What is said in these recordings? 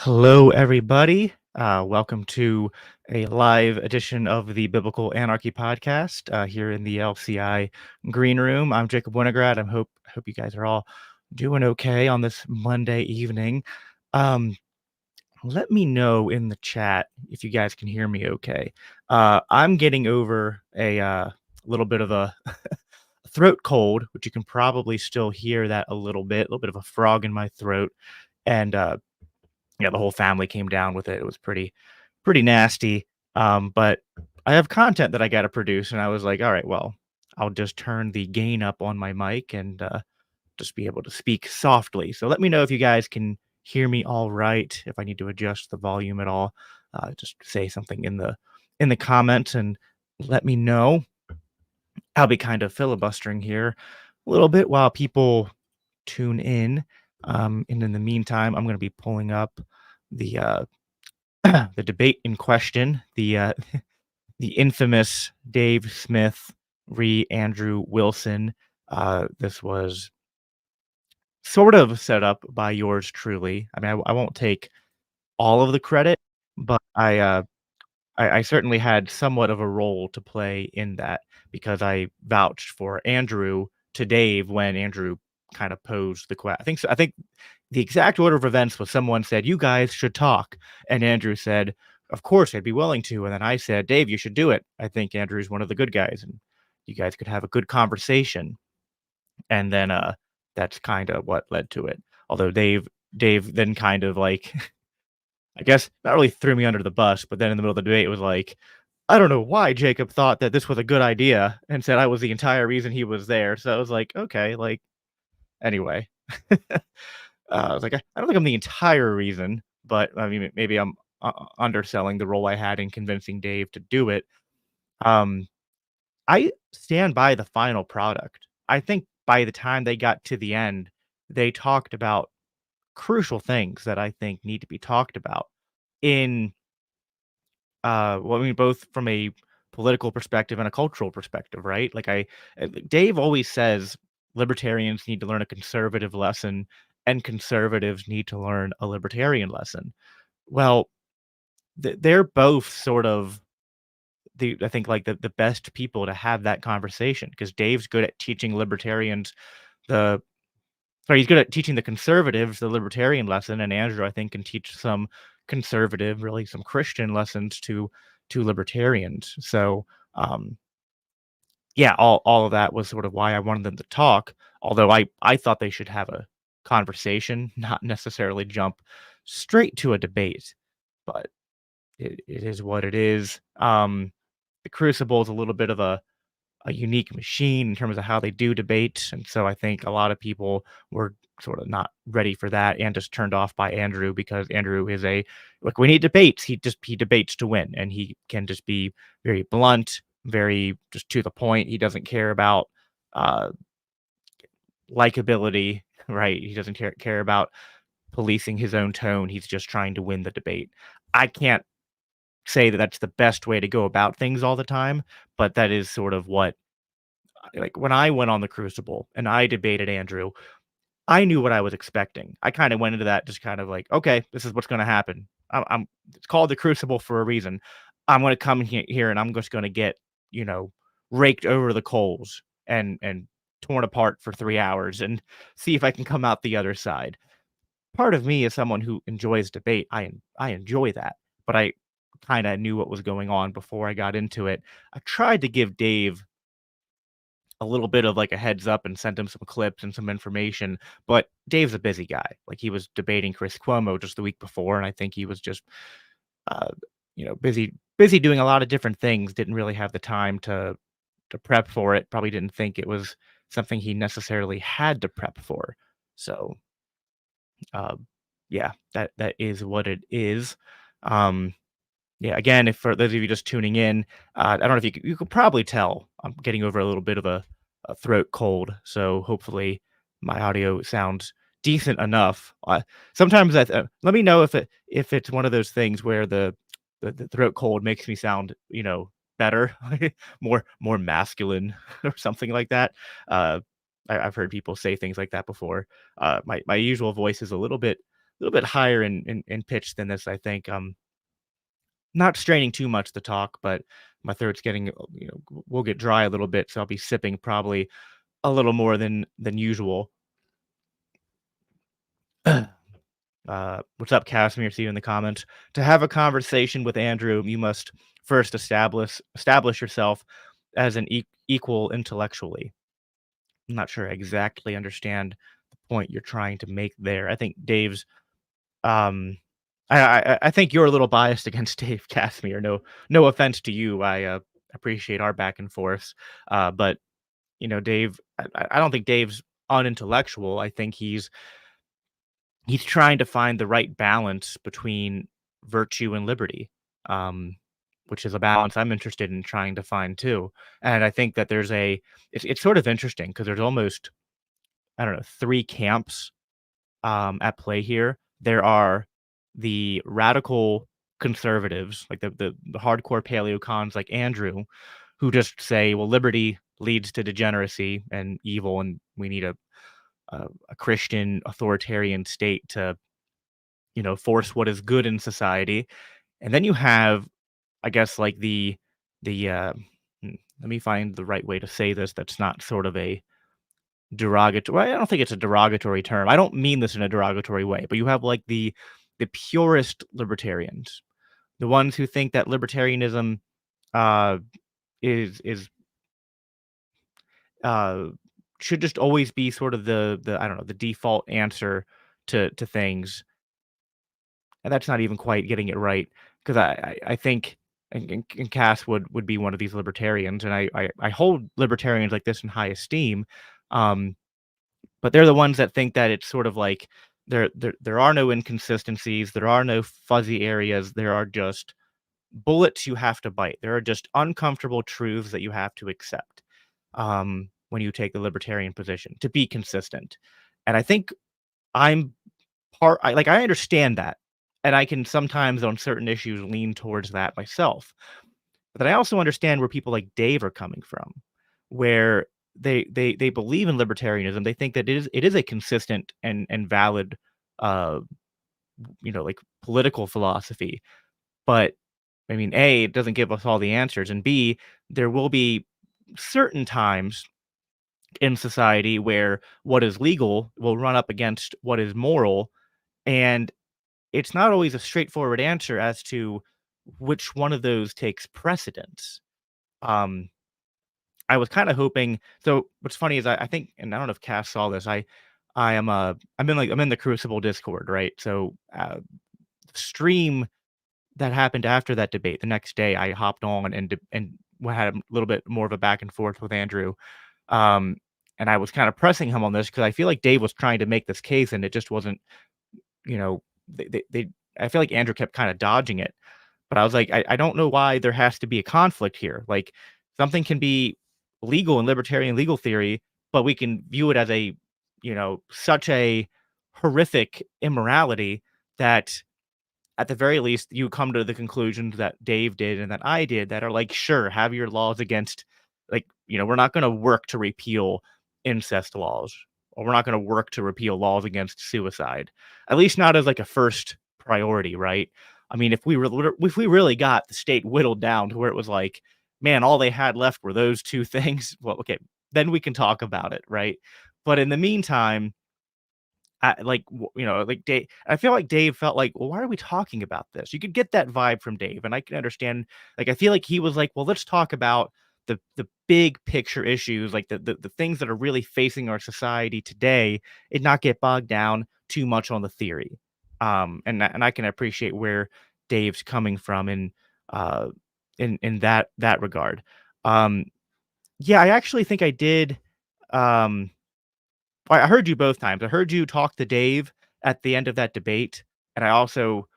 Hello, everybody. Welcome to a live edition of the Biblical Anarchy podcast here in the LCI Green Room. I'm Jacob Winograd. I hope you guys are all doing okay on this Monday evening. Um, Let me know in the chat if you guys can hear me okay. I'm getting over a little bit of a throat cold, which you can probably still hear that a little bit of a frog in my throat, and yeah, the whole family came down with it. It was pretty nasty. But I have content that I got to produce, and I was like, all right, well, I'll just turn the gain up on my mic and just be able to speak softly. So let me know if you guys can hear me all right. If I need to adjust the volume at all, just say something in the comments and let me know. I'll be kind of filibustering here a little bit while people tune in. And in the meantime, I'm going to be pulling up the the debate in question, the infamous Dave Smith re Andrew Wilson. This was sort of set up by yours truly. I mean, I won't take all of the credit, but I certainly had somewhat of a role to play in that because I vouched for Andrew to Dave when Andrew kind of posed the question. I think the exact order of events was someone said, "You guys should talk," and Andrew said, "Of course, I'd be willing to." And then I said, "Dave, you should do it. I think Andrew's one of the good guys, and you guys could have a good conversation." And then that's kind of what led to it. Although Dave then kind of like I guess not really threw me under the bus, but then in the middle of the debate, it was like, I don't know why Jacob thought that this was a good idea and said I was the entire reason he was there. So I was like, okay, like, anyway. I was like, I don't think I'm the entire reason, but I mean, maybe I'm underselling the role I had in convincing Dave to do it. Um, I stand by the final product. I think by the time they got to the end, they talked about crucial things that I think need to be talked about in well, I mean, both from a political perspective and a cultural perspective, right? Dave always says libertarians need to learn a conservative lesson and conservatives need to learn a libertarian lesson. Well, they're both sort of I think like the best people to have that conversation because Dave's good at teaching libertarians the sorry, he's good at teaching the conservatives the libertarian lesson, and Andrew, I think, can teach some conservative, really some Christian lessons to libertarians. So, um, yeah, all of that was sort of why I wanted them to talk. Although I thought they should have a conversation, not necessarily jump straight to a debate. But it is what it is. The Crucible is a little bit of a unique machine in terms of how they do debate, and so I think a lot of people were sort of not ready for that and just turned off by Andrew because Andrew is a like when he debates, he debates to win, and he can just be very blunt, very just to the point. He doesn't care about uh, likability, right? He doesn't care about policing his own tone. He's just trying to win the debate. I can't say that that's the best way to go about things all the time, but that is sort of what like when I went on the Crucible and I debated Andrew, I knew what I was expecting. I kind of went into that just kind of like, okay, this is what's going to happen. I'm it's called the Crucible for a reason. I'm going to come here and I'm just going to get you know raked over the coals and torn apart for 3 hours and see if I can come out the other side. Part of me is someone who enjoys debate. I enjoy that, but I kind of knew what was going on before I got into it. I tried to give Dave a little bit of like a heads up and sent him some clips and some information. But Dave's a busy guy. Like he was debating Chris Cuomo just the week before, and I think he was just uh, busy doing a lot of different things. Didn't really have the time to prep for it. Probably didn't think it was something he necessarily had to prep for. So uh, yeah, that is what it is. Um, yeah, again, if for those of you just tuning in, I don't know if you could probably tell I'm getting over a little bit of a throat cold, so hopefully my audio sounds decent enough. Sometimes let me know if it's one of those things where the throat cold makes me sound, better, more masculine or something like that. I've heard people say things like that before. My usual voice is a little bit higher in pitch than this, I think. Not straining too much to talk, but my throat's getting, will get dry a little bit, so I'll be sipping probably a little more than usual. What's up, Casimir? See you in the comments. To have a conversation with Andrew, you must first establish yourself as an equal intellectually. I'm not sure I exactly understand the point you're trying to make there. I think Dave's um I think you're a little biased against Dave Casimir. No offense to you. I appreciate our back and forths. But Dave, I don't think Dave's unintellectual. I think he's trying to find the right balance between virtue and liberty, um, which is a balance I'm interested in trying to find too. And I think that it's sort of interesting because there's almost, I don't know, three camps at play here. There are the radical conservatives, like the hardcore paleocons like Andrew, who just say, well, liberty leads to degeneracy and evil, and we need a Christian authoritarian state to, force what is good in society. And then you have, I guess, like the let me find the right way to say this that's not sort of a derogatory. Well, I don't think it's a derogatory term. I don't mean this in a derogatory way, but you have like the purist libertarians, the ones who think that libertarianism uh is uh should just always be sort of the I don't know, the default answer to things. And that's not even quite getting it right, 'cause I think and Cass would be one of these libertarians, and I hold libertarians like this in high esteem, um, but they're the ones that think that it's sort of like there are no inconsistencies, there are no fuzzy areas, there are just bullets you have to bite. There are just uncomfortable truths that you have to accept, when you take the libertarian position to be consistent, and I think I'm I understand that, and I can sometimes on certain issues lean towards that myself. But I also understand where people like Dave are coming from, where they believe in libertarianism. They think that it is a consistent and valid, uh, like political philosophy. But I mean, A, it doesn't give us all the answers, and B, there will be certain times in society where what is legal will run up against what is moral, and it's not always a straightforward answer as to which one of those takes precedence. Um, I was kinda hoping, so what's funny is I think, and I don't know if Cass saw this, I'm in the Crucible Discord, right? So, the stream that happened after that debate, the next day, I hopped on and we had a little bit more of a back and forth with Andrew, um, and I was kinda pressing him on this because I feel like Dave was trying to make this case, and it just wasn't, you know, they I feel like Andrew kept kinda dodging it. But I was like, I don't know why there has to be a conflict here. Like, something can be legal in libertarian legal theory, but we can view it as such a horrific immorality that at the very least you come to the conclusions that Dave did and that I did that are like, sure, have your laws against, like, we're not going to work to repeal incest laws, or we're not going to work to repeal laws against suicide, at least not as like a first priority, right? I mean, if we really got the state whittled down to where it was like, man, all they had left were those two things, well, okay, then we can talk about it, right? But in the meantime, like Dave, I feel like Dave felt like, well, why are we talking about this? You could get that vibe from Dave, and I can understand. Like, I feel like he was like, well, let's talk about the big picture issues, like the things that are really facing our society today, and not get bogged down too much on the theory. And I can appreciate where Dave's coming from uh in that regard. Um, yeah, I actually think I did. Um, I heard you both times. I heard you talk to Dave at the end of that debate, and I also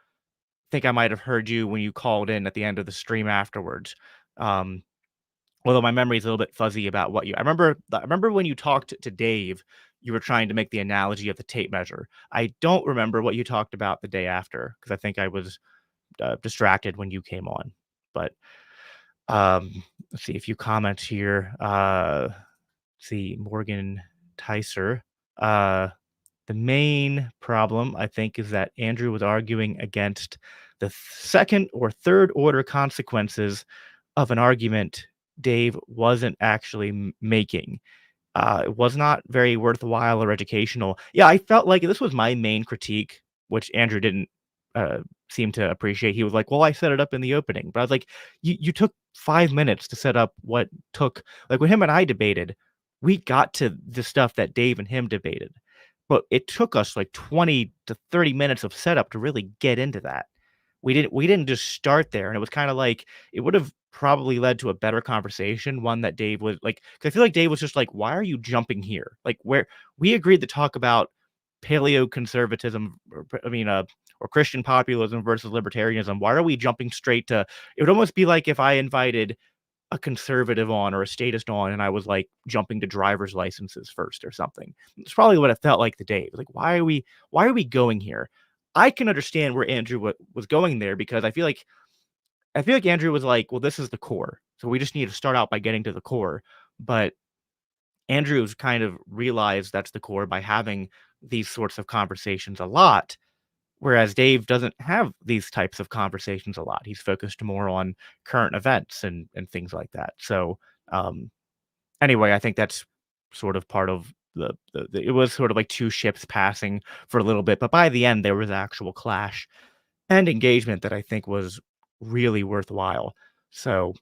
think I might have heard you when you called in at the end of the stream afterwards. Um, although my memory is a little bit fuzzy about what you I remember when you talked to Dave, you were trying to make the analogy of the tape measure. I don't remember what you talked about the day after because I think I was distracted when you came on. But let's see a few comments here. See Morgan Tyser. Uh, The main problem, I think, is that Andrew was arguing against the second or third order consequences of an argument Dave wasn't actually making. It was not very worthwhile or educational. Yeah, I felt like this was my main critique, which Andrew didn't uh, seem to appreciate. He was like, "Well, I set it up in the opening," but I was like, "You took 5 minutes to set up what took like when him and I debated, we got to the stuff that Dave and him debated, but it took us like 20 to 30 minutes of setup to really get into that. We didn't just start there, and it was kinda like it would have probably led to a better conversation, one that Dave was like 'cause I feel like Dave was just like, "Why are you jumping here?" Like, where we agreed to talk about paleoconservatism or Christian populism versus libertarianism. Why are we jumping straight to it would almost be like if I invited a conservative on or a statist on, and I was, like, jumping to driver's licenses first or something. It's probably what it felt like today. Like, why are we going here? I can understand where Andrew was going there because I feel like Andrew was like, "Well, this is the core, so we just need to start out by getting to the core." But Andrew's kind of realized that's the core by having these sorts of conversations a lot, whereas Dave doesn't have these types of conversations a lot. He's focused more on current events and things like that. So, um, anyway, I think that's sort of part of the it was sort of like 2 ships passing for a little bit, but by the end, there was actual clash and engagement that I think was really worthwhile. So,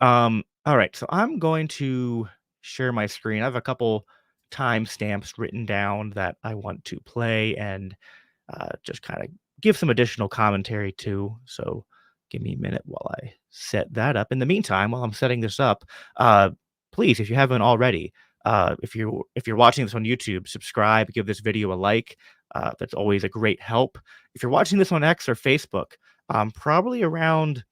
alright, so I'm going to share my screen. I have a couple timestamps written down that I want to play and just kind of give some additional commentary too. So give me a minute while I set that up. In the meantime, while I'm setting this up, please, if you haven't already, if you're watching this on YouTube, subscribe, give this video a like. That's always a great help. If you're watching this on X or Facebook, probably around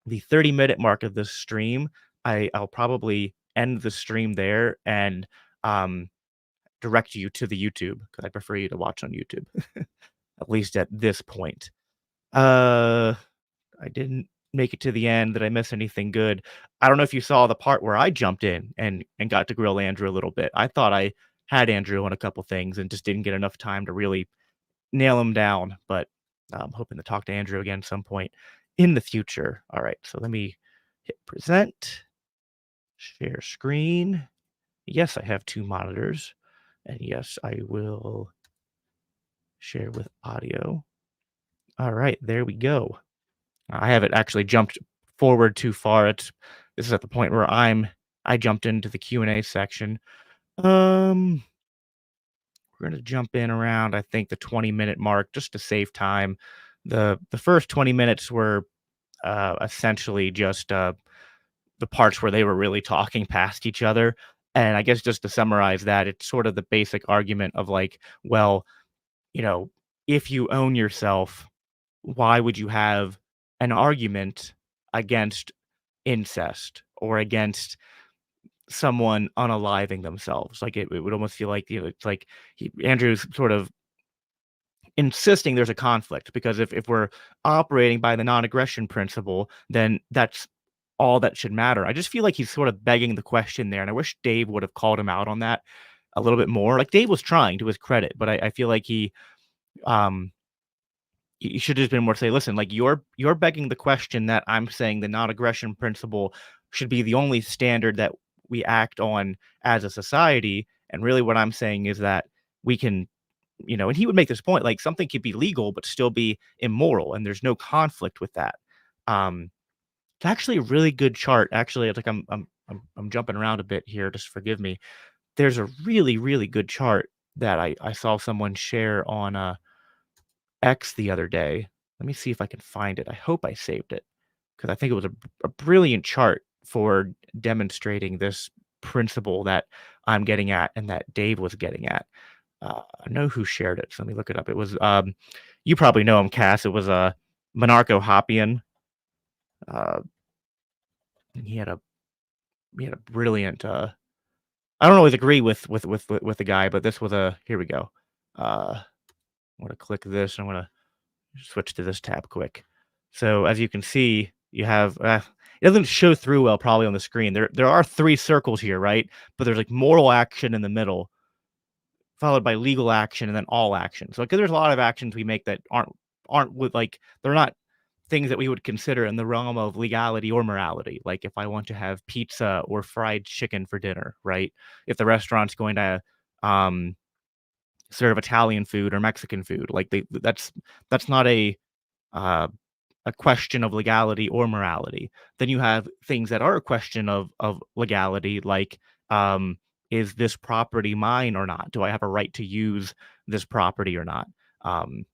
the 30-minute mark of this stream, I'll probably end the stream there and um, direct you to the YouTube because I prefer you to watch on YouTube. At least at this point. Uh, I didn't make it to the end. Did I miss anything good? I don't know if you saw the part where I jumped in and got to grill Andrew a little bit. I thought I had Andrew on a couple things and just didn't get enough time to really nail him down, but I'm hoping to talk to Andrew again some point in the future. All right, so let me hit present, share screen. Yes, I have 2 monitors, and yes, I will share with audio. All right, there we go. I haven't actually jumped forward too far. This is at the point where I jumped into the Q&A section. Um, we're gonna jump in around, I think, the 20-minute mark just to save time. The first 20 minutes were essentially just the parts where they were really talking past each other. And I guess just to summarize that, it's sort of the basic argument of like, well, you know, if you own yourself, why would you have an argument against incest or against someone unaliving themselves? Like it would almost feel like it's like Andrew's sort of insisting there's a conflict because if we're operating by the non-aggression principle, then that's all that should matter. I just feel like he's sort of begging the question there, and I wish Dave would have called him out on that a little bit more. Like Dave was trying to his credit, but I feel like um you should have been more say, listen, like you're begging the question that I'm saying the non-aggression principle should be the only standard that we act on as a society. And really what I'm saying is that we can, and he would make this point, like something could be legal but still be immoral, and there's no conflict with that. Um, it's actually a really good chart. Actually, it's like I'm jumping around a bit here, just forgive me. There's a really, really good chart that I saw someone share on X the other day. Let me see if I can find it. I hope I saved it because I think it was a brilliant chart for demonstrating this principle that I'm getting at and that Dave was getting at. I know who shared it, so let me look it up. It was you probably know him, Cass. It was Monarcho Hopian. Uh, and he had a brilliant. I don't always agree with the guy, but this was a here we go. I'm gonna click this. I'm gonna switch to this tab quick. So as you can see, you have it doesn't show through well probably on the screen. There are 3 circles here, right? But there's like moral action in the middle followed by legal action, and then all action. So, 'cause there's a lot of actions we make that aren't with like they're not things that we would consider in the realm of legality or morality. Like if I want to have pizza or fried chicken for dinner, right? If the restaurant's going to um serve Italian food or Mexican food, like that's not uh a question of legality or morality. Then you have things that are a question of legality, like is this property mine or not? Do I have a right to use this property or not? Um,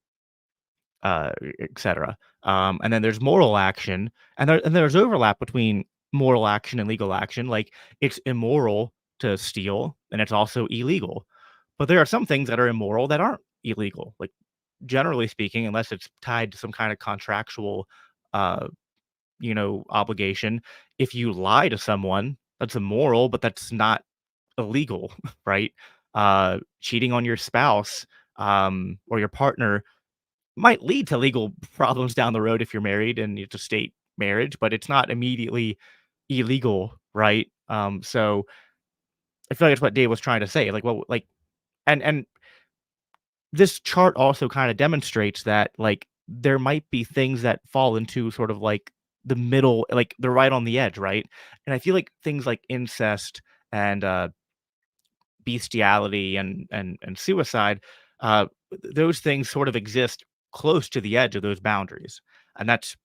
etc. And then there's moral action, and there's overlap between moral action and legal action. Like it's immoral to steal, and it's also illegal. But there are some things that are immoral that aren't illegal. Like generally speaking, unless it's tied to some kind of contractual, uh, obligation. If you lie to someone, that's immoral, but that's not illegal, right? Cheating on your spouse or your partner might lead to legal problems down the road if you're married and it's a state marriage, but it's not immediately illegal, right? So I feel like that's what Dave was trying to say. Like, well, like, and this chart also kind of demonstrates that like there might be things that fall into sort of like the middle, like they're right on the edge, right? And I feel like things like incest and bestiality and suicide, those things sort of exist close to the edge of those boundaries, and that's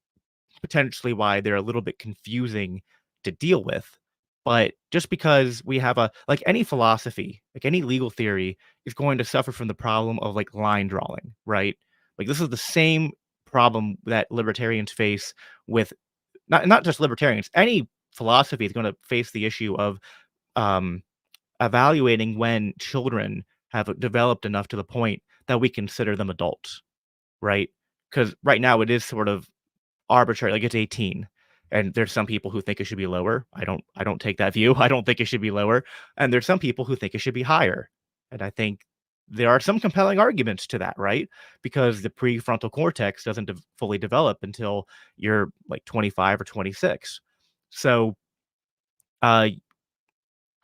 potentially why they're a little bit confusing to deal with. But just because we have a like any philosophy, like any legal theory is going to suffer from the problem of like line drawing, right? Like this is the same problem that libertarians face with not just libertarians, any philosophy is going to face the issue of um evaluating when children have developed enough to the point that we consider them adults, right? Because right now it is sort of arbitrary, like, it's 18, and there's some people who think it should be lower. I don't take that view. I don't think it should be lower, and there's some people who think it should be higher, and I think there are some compelling arguments to that, right? Because the prefrontal cortex doesn't fully develop until you're, like, 25 or 26. So, uh,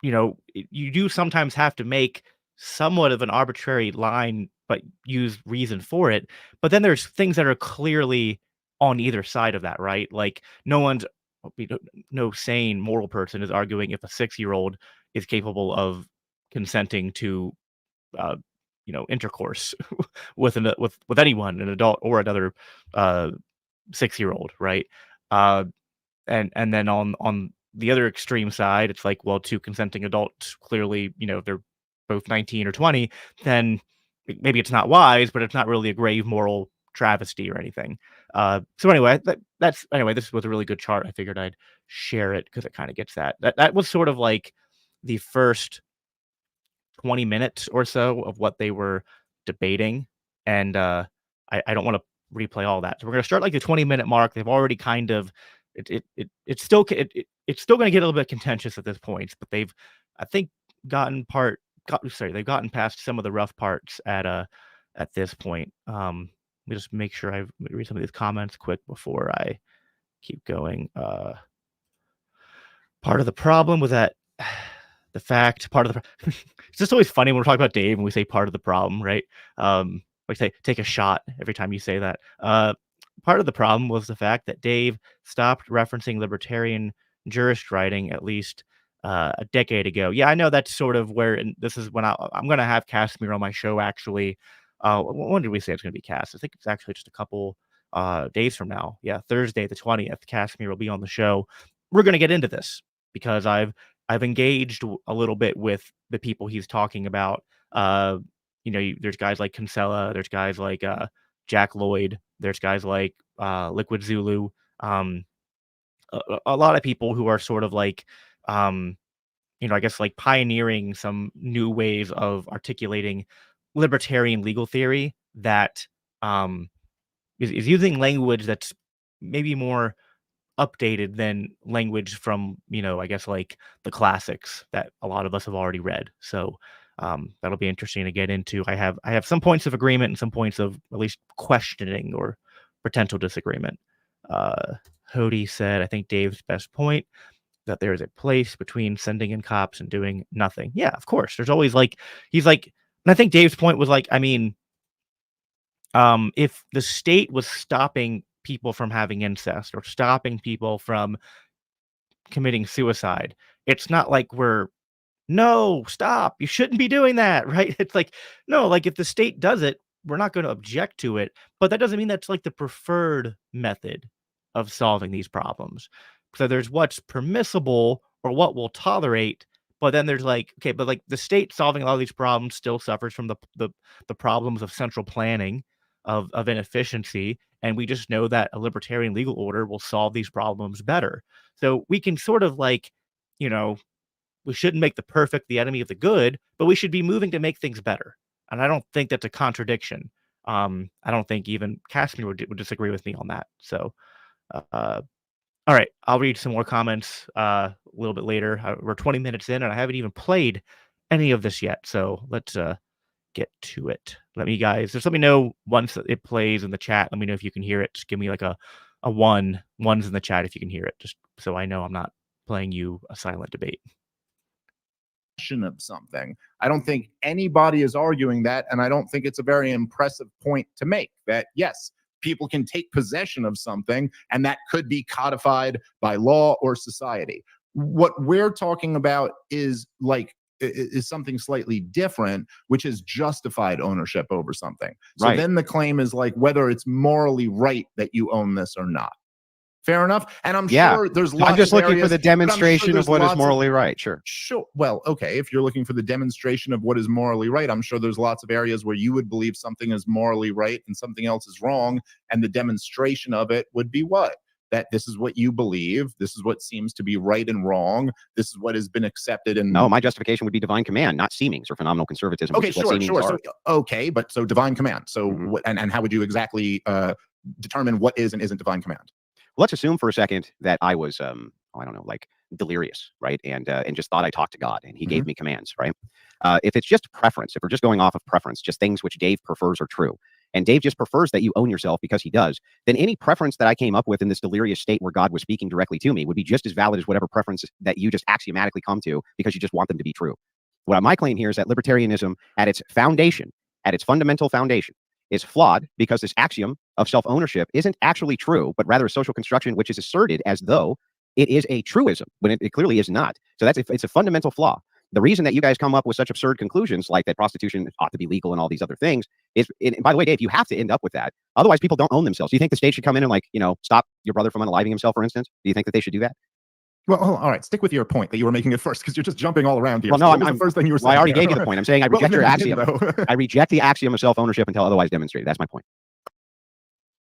you do sometimes have to make somewhat of an arbitrary line, but use reason for it. But then there's things that are clearly on either side of that, right? Like you know, no sane moral person is arguing if a 6-year-old is capable of consenting to, uh, intercourse with anyone, an adult or another uh, 6-year-old, right? Uh, and then on the other extreme side, it's like, well, two consenting adults clearly, they're both 19 or 20, then maybe it's not wise, but it's not really a grave moral travesty or anything. So anyway, anyway, this was a really good chart. I figured I'd share it because it kind of gets that. That was sort of like the first 20 minutes or so of what they were debating. And I don't want to replay all that. So we're gonna start like the 20-minute mark. They've already kind of it's still it's still gonna get a little bit contentious at this point, but they've I think they've gotten past some of the rough parts at this point. Let me just make sure I read some of these comments quick before I keep going. Part of the problem was that the fact part of the it's just always funny when we're talking about Dave and we say part of the problem, right? Like say take a shot every time you say that. Part of the problem was the fact that Dave stopped referencing libertarian jurist writing at least a decade ago. Yeah, I know that's sort of where, and this is when I'm going to have Casimir on my show actually. When did we say it's going to be cast? I think it's actually just a couple days from now. Yeah, Thursday the 20th. Casimir will be on the show. We're going to get into this because I've engaged a little bit with the people he's talking about. There's guys like Kinsella, there's guys like Jack Lloyd, there's guys like Liquid Zulu, um, a lot of people who are sort of like, I guess like pioneering some new ways of articulating libertarian legal theory that um, is using language that's maybe more updated than language from, I guess like the classics that a lot of us have already read. So that'll be interesting to get into. I have some points of agreement and some points of at least questioning or potential disagreement. Uh Hody said, I think Dave's best point that there is a place between sending in cops and doing nothing. Yeah, of course. There's always like he's like And I think Dave's point was like, I mean, if the state was stopping people from having incest or stopping people from committing suicide, it's not like we're no, stop. You shouldn't be doing that, right? It's like, no, like if the state does it, we're not going to object to it. But that doesn't mean that's like the preferred method of solving these problems. So there's what's permissible or what we'll tolerate, but then there's like, okay, but like the state solving a lot of these problems still suffers from the problems of central planning, of inefficiency. And we just know that a libertarian legal order will solve these problems better. So we can sort of like, you know, we shouldn't make the perfect the enemy of the good, but we should be moving to make things better. And I don't think that's a contradiction. I don't think even Casimir would disagree with me on that. So, all right, I'll read some more comments a little bit later. We're 20 minutes in, and I haven't even played any of this yet. So let's get to it. Just let me know once it plays in the chat. Let me know if you can hear it. Just give me like a ones in the chat if you can hear it, just so I know I'm not playing you a silent debate. Of something. I don't think anybody is arguing that, and I don't think it's a very impressive point to make that yes, people can take possession of something and that could be codified by law or society. What we're talking about is something slightly different, which is justified ownership over something. So then the claim is like whether it's morally right that you own this or not. Fair enough. And I'm sure there's lots of I'm just looking for the demonstration of what is morally right. Sure. Well, okay. If you're looking for the demonstration of what is morally right, I'm sure there's lots of areas where you would believe something is morally right and something else is wrong. And the demonstration of it would be what? That this is what you believe. This is what seems to be right and wrong. This is what has been accepted. And no, my justification would be divine command, not seemings or phenomenal conservatism. Okay, sure. So, okay, but so divine command. So, and how would you exactly determine what is and isn't divine command? Let's assume for a second that I was, I don't know, like delirious, right? And just thought I talked to God and he gave me commands, right? If it's just preference, if we're just going off of preference, just things which Dave prefers are true, and Dave just prefers that you own yourself because he does, then any preference that I came up with in this delirious state where God was speaking directly to me would be just as valid as whatever preference that you just axiomatically come to because you just want them to be true. What my claim here is that libertarianism at its foundation, at its fundamental foundation, is flawed because this axiom of self-ownership isn't actually true, but rather a social construction which is asserted as though it is a truism when it clearly is not. So it's a fundamental flaw. The reason that you guys come up with such absurd conclusions like that prostitution ought to be legal and all these other things is, and by the way, Dave, you have to end up with that. Otherwise, people don't own themselves. Do you think the state should come in and like, stop your brother from unaliving himself, for instance? Do you think that they should do that? Well, all right. Stick with your point that you were making at first, because you're just jumping all around here. Well, no, so the first thing you were saying. I already gave you the point. I'm saying I reject your axiom. I reject the axiom of self-ownership until otherwise demonstrated. That's my point.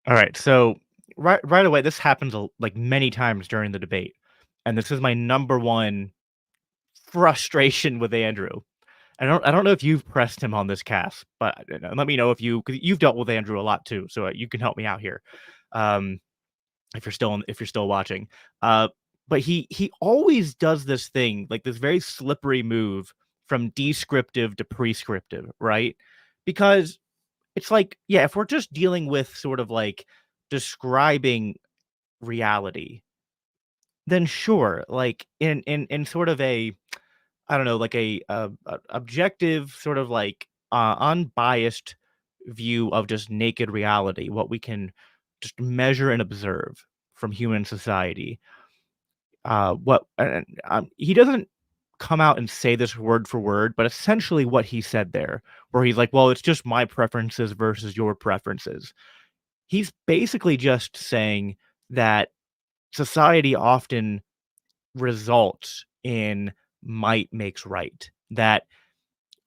All right. So right away, this happens like many times during the debate, and this is my number one frustration with Andrew. I don't know if you've pressed him on this cast, but let me know if because you've dealt with Andrew a lot too, so you can help me out here. If you're still watching. But he always does this thing, like this very slippery move from descriptive to prescriptive, right? Because it's like, yeah, if we're just dealing with sort of like describing reality, then sure, like in sort of a, I don't know, like a objective sort of like unbiased view of just naked reality, what we can just measure and observe from human society. He doesn't come out and say this word for word, but essentially what he said there, where he's like, well, it's just my preferences versus your preferences. He's basically just saying that society often results in might makes right. That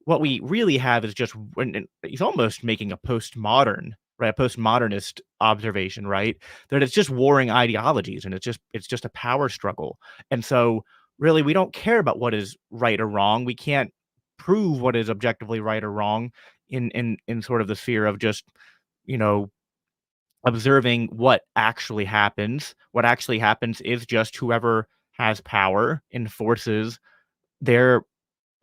what we really have is just, and he's almost making a postmodern, right? A postmodernist observation, right? That it's just warring ideologies and it's just a power struggle. And so really we don't care about what is right or wrong. We can't prove what is objectively right or wrong in sort of the sphere of just, observing what actually happens. What actually happens is just whoever has power enforces their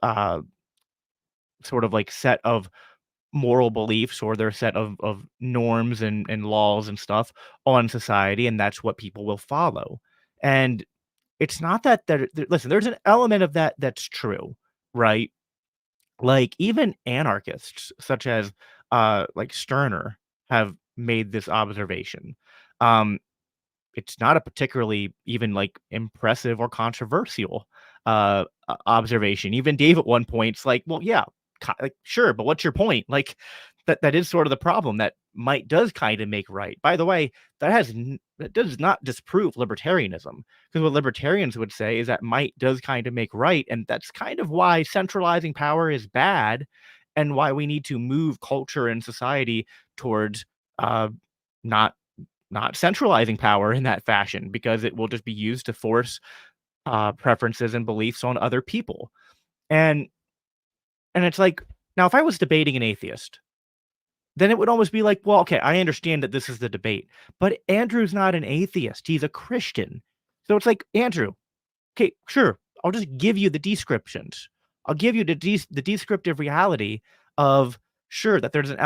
sort of like set of moral beliefs or their set of norms and laws and stuff on society, and that's what people will follow. And it's not that listen, there's an element of that that's true, right? Like, even anarchists such as, like Stirner have made this observation. Um, it's not a particularly even, like, impressive or controversial, observation. Even Dave at one point's like, "Well, yeah, like, sure, but what's your point?" Like, that is sort of the problem that might does kinda make right. By the way, that does not disprove libertarianism, because what libertarians would say is that might does kinda make right, and that's kind of why centralizing power is bad, and why we need to move culture and society towards, uh, not centralizing power in that fashion, because it will just be used to force preferences and beliefs on other people. And it's like, now if I was debating an atheist, then it would almost be like, well, okay, I understand that this is the debate, but Andrew's not an atheist, he's a Christian. So it's like, Andrew, okay, sure, I'll just give you the descriptions. I'll give you the descriptive reality of, sure, that there's an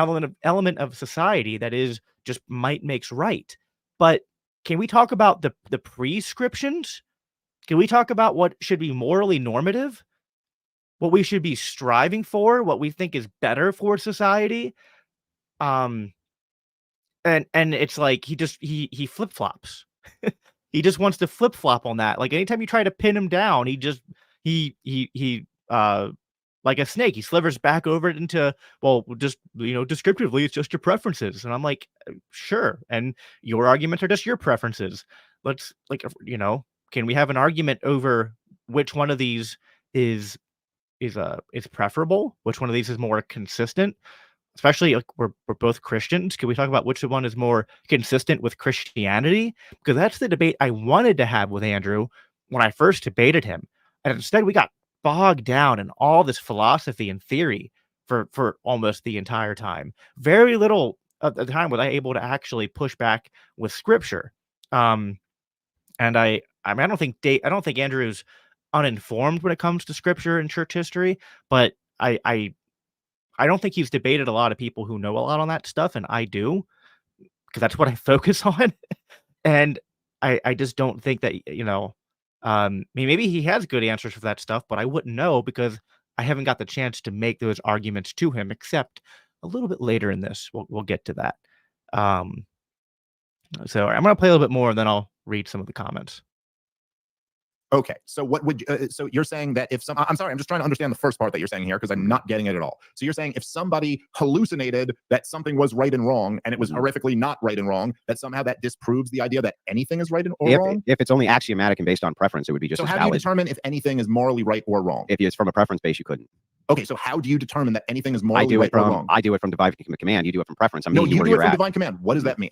element of society that is just might makes right. But can we talk about the prescriptions? Can we talk about what should be morally normative? What we should be striving for? What we think is better for society? Um, and it's like he flip-flops. He just wants to flip-flop on that. Like, anytime you try to pin him down, he just like a snake, he slithers back over it into, well, just, descriptively, it's just your preferences. And I'm like, sure. And your arguments are just your preferences. Let's, like, can we have an argument over which one of these is is preferable? Which one of these is more consistent? Especially, like, we're both Christians. Can we talk about which one is more consistent with Christianity? Because that's the debate I wanted to have with Andrew when I first debated him, and instead we got bogged down in all this philosophy and theory for almost the entire time. Very little of the time was I able to actually push back with scripture. Um, and I mean, I don't think Andrew's uninformed when it comes to scripture and church history, but I don't think he's debated a lot of people who know a lot on that stuff, and I do, because that's what I focus on. And I just don't think that, maybe he has good answers for that stuff, but I wouldn't know because I haven't got the chance to make those arguments to him, except a little bit later in this. We'll get to that. Um, so I'm gonna play a little bit more, and then I'll read some of the comments. Okay, so what would so you're saying that if I'm sorry, I'm just trying to understand the first part that you're saying here because I'm not getting it at all. So you're saying if somebody hallucinated that something was right and wrong and it was horrifically not right and wrong, that somehow that disproves the idea that anything is right or wrong? If it's only axiomatic and based on preference, it would be just so as how valid. do you determine if anything is morally right or wrong? If it's from a preference base, you couldn't. Okay, so how do you determine that anything is morally right or wrong? I do it from divine command. You do it from preference. I'm no, meeting you do where it you're from at. divine command. What does that mean?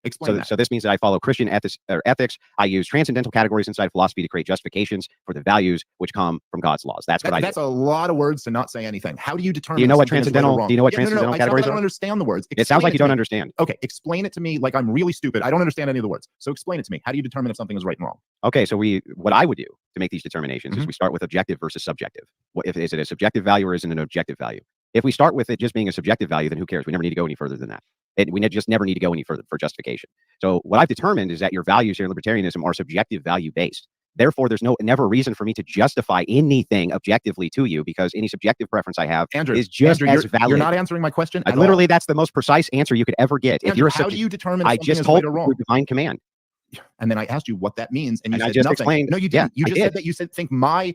Explain that. So this means that I follow Christian ethics. I use transcendental categories inside philosophy to create justifications for the values which come from God's laws. That's what I do. That's a lot of words to not say anything. How do you determine? Do you know what transcendental? Do you know what transcendental categories I don't understand the words. It sounds like you don't understand. Okay, explain it to me like I'm really stupid. I don't understand any of the words. So explain it to me. How do you determine if something is right and wrong? Okay, so what I would do to make these determinations is we start with objective versus subjective. Is it a subjective value or is it an objective value? If we start with it just being a subjective value, then who cares? We never need to go any further than that. We just never need to go any further for justification. So what I've determined is that your values here in libertarianism are subjective value based. Therefore, there's never reason for me to justify anything objectively to you because any subjective preference I have is just as valid. You're not answering my question. Literally, that's the most precise answer you could ever get. Andrew, if you're how do you determine? I just told you divine command. And then I asked you what that means, and you said I just nothing. Explained, no, you didn't. You just said that you think my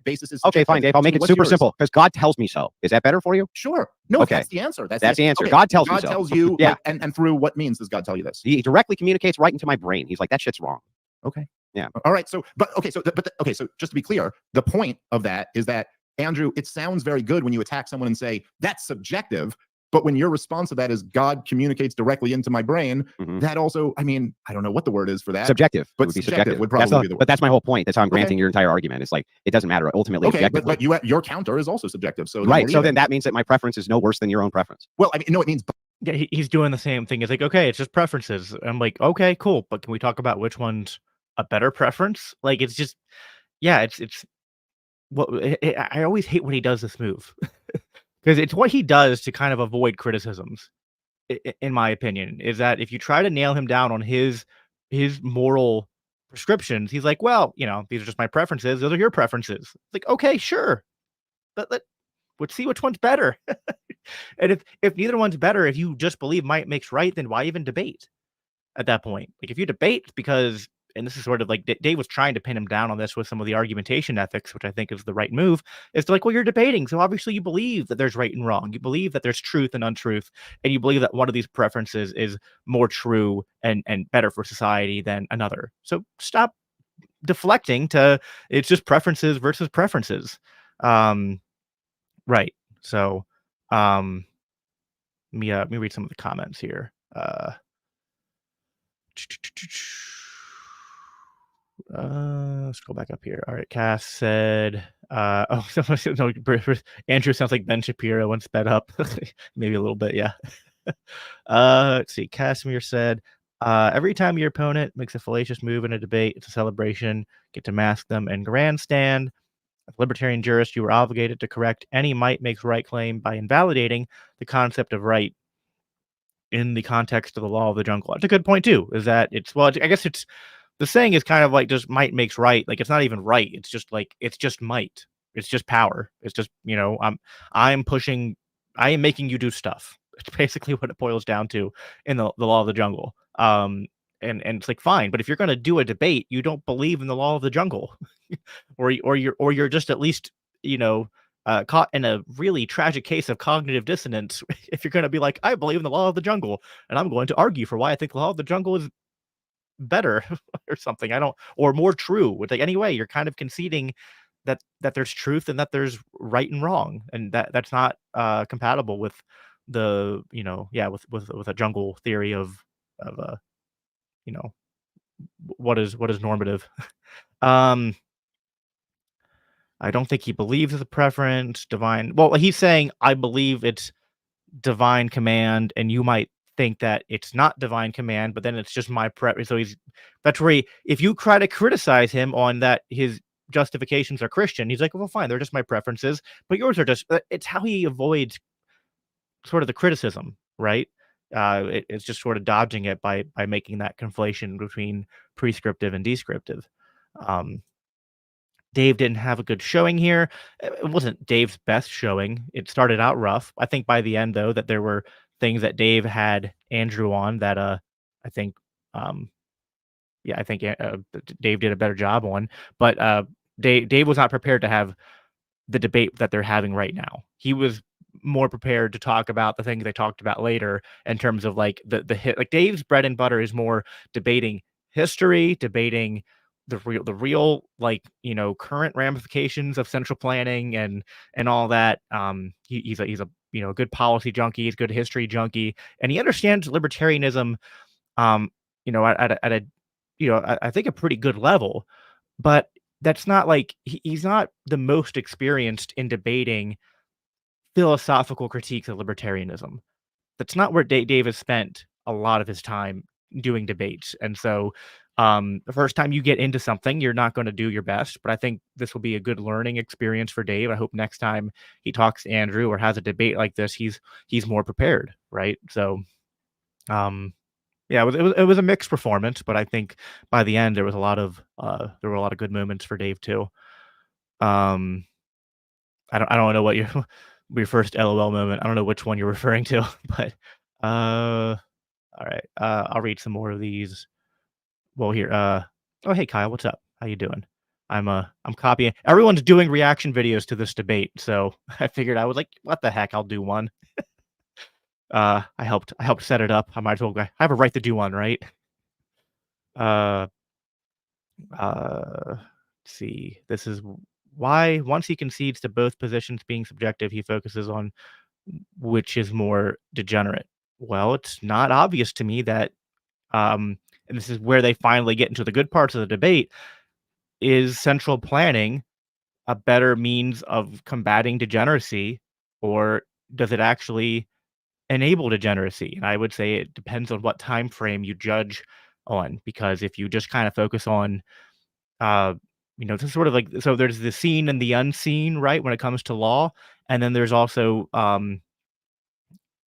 basis is okay. Fine, Dave. I'll make it super simple because God tells me so. Is that better for you? Sure. No, okay. That's the answer. That's the answer. Okay. God tells me so. God tells you. Yeah. And through what means does God tell you this? He directly communicates right into my brain. He's like, that shit's wrong. Okay. Yeah. All right. So just to be clear, the point of that is that Andrew, it sounds very good when you attack someone and say that's subjective. But when your response to that is God communicates directly into my brain, that also, I mean, I don't know what the word is for that. Subjective. But subjective would probably be the word. But that's my whole point. That's how I'm granting your entire argument. It's like, it doesn't matter. Ultimately, but your counter is also subjective. So right. So then that means that my preference is no worse than your own preference. Well, I mean, no, it means. Yeah, he's doing the same thing. It's like, okay, it's just preferences. I'm like, okay, cool. But can we talk about which one's a better preference? Like, it's just, yeah, it's what I always hate when he does this move. Because it's what he does to kind of avoid criticisms, in my opinion, is that if you try to nail him down on his moral prescriptions, he's like, well, these are just my preferences. Those are your preferences. It's like, okay, sure. But Let's see which one's better. And if neither one's better, if you just believe might makes right, then why even debate at that point? Like if you debate it's because, and this is sort of like Dave was trying to pin him down on this with some of the argumentation ethics, which I think is the right move, is to like, well, you're debating. So obviously you believe that there's right and wrong. You believe that there's truth and untruth. And you believe that one of these preferences is more true and better for society than another. So stop deflecting to it's just preferences versus preferences. Right. So let me read some of the comments here. Scroll back up here. All right, Cass said, oh, no, Andrew sounds like Ben Shapiro when sped up. Maybe a little bit, yeah. Let's see. Casimir said, every time your opponent makes a fallacious move in a debate, it's a celebration. Get to mask them and grandstand. As libertarian jurist, you are obligated to correct any might makes right claim by invalidating the concept of right in the context of the law of the jungle. That's a good point too. Is that I guess it's the saying is kind of like just might makes right. Like it's not even right. It's just like it's just might. It's just power. It's just I am making you do stuff. It's basically what it boils down to in the law of the jungle. And it's like fine, but if you're going to do a debate, you don't believe in the law of the jungle, or you're just at least caught in a really tragic case of cognitive dissonance. If you're going to be like, I believe in the law of the jungle, and I'm going to argue for why I think the law of the jungle is better or something, or more true. With like anyway, you're kind of conceding that there's truth and that there's right and wrong, and that's not compatible with the with a jungle theory of what is normative. I don't think he believes it's a preference, divine. Well, he's saying, I believe it's divine command, and you might think that it's not divine command, but then it's just my preference. So that's where if you try to criticize him on that, his justifications are Christian, he's like, well, fine, they're just my preferences, but yours are just, it's how he avoids sort of the criticism, right? It's just sort of dodging it by making that conflation between prescriptive and descriptive. Dave didn't have a good showing here. It wasn't Dave's best showing. It started out rough. I think by the end, though, that there were things that Dave had Andrew on that I think Dave did a better job on. But Dave was not prepared to have the debate that they're having right now. He was more prepared to talk about the things they talked about later in terms of like the hit. Like Dave's bread and butter is more debating history, debating the real like current ramifications of central planning and all that. He's a good policy junkie, he's a good history junkie, and he understands libertarianism at a I think a pretty good level. But that's not like he's not the most experienced in debating philosophical critiques of libertarianism. That's not where Dave has spent a lot of his time doing debates. And so the first time you get into something, you're not going to do your best, but I think this will be a good learning experience for Dave. I hope next time he talks to Andrew or has a debate like this, he's more prepared, right? So it was a mixed performance, but I think by the end there were a lot of good moments for Dave too. I don't know what your first LOL moment. I don't know which one you're referring to, but all right. I'll read some more of these. Well, here. Oh, hey Kyle, what's up? How you doing? I'm copying. Everyone's doing reaction videos to this debate, so I figured I was like, what the heck? I'll do one. I helped set it up. I might as well. I have a right to do one, right? Let's see. This is why once he concedes to both positions being subjective, he focuses on which is more degenerate. Well, it's not obvious to me that, and this is where they finally get into the good parts of the debate, is central planning a better means of combating degeneracy, or does it actually enable degeneracy? And I would say it depends on what time frame you judge on, because if you just kind of focus on this is sort of like, so there's the seen and the unseen, right, when it comes to law, and then there's also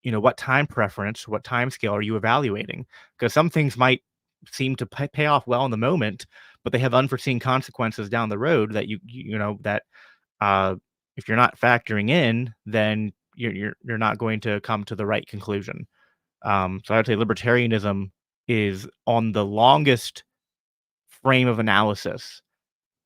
what time preference, what time scale are you evaluating? Because some things might seem to pay off well in the moment, but they have unforeseen consequences down the road that if you're not factoring in, then you're not going to come to the right conclusion. So I would say libertarianism is on the longest frame of analysis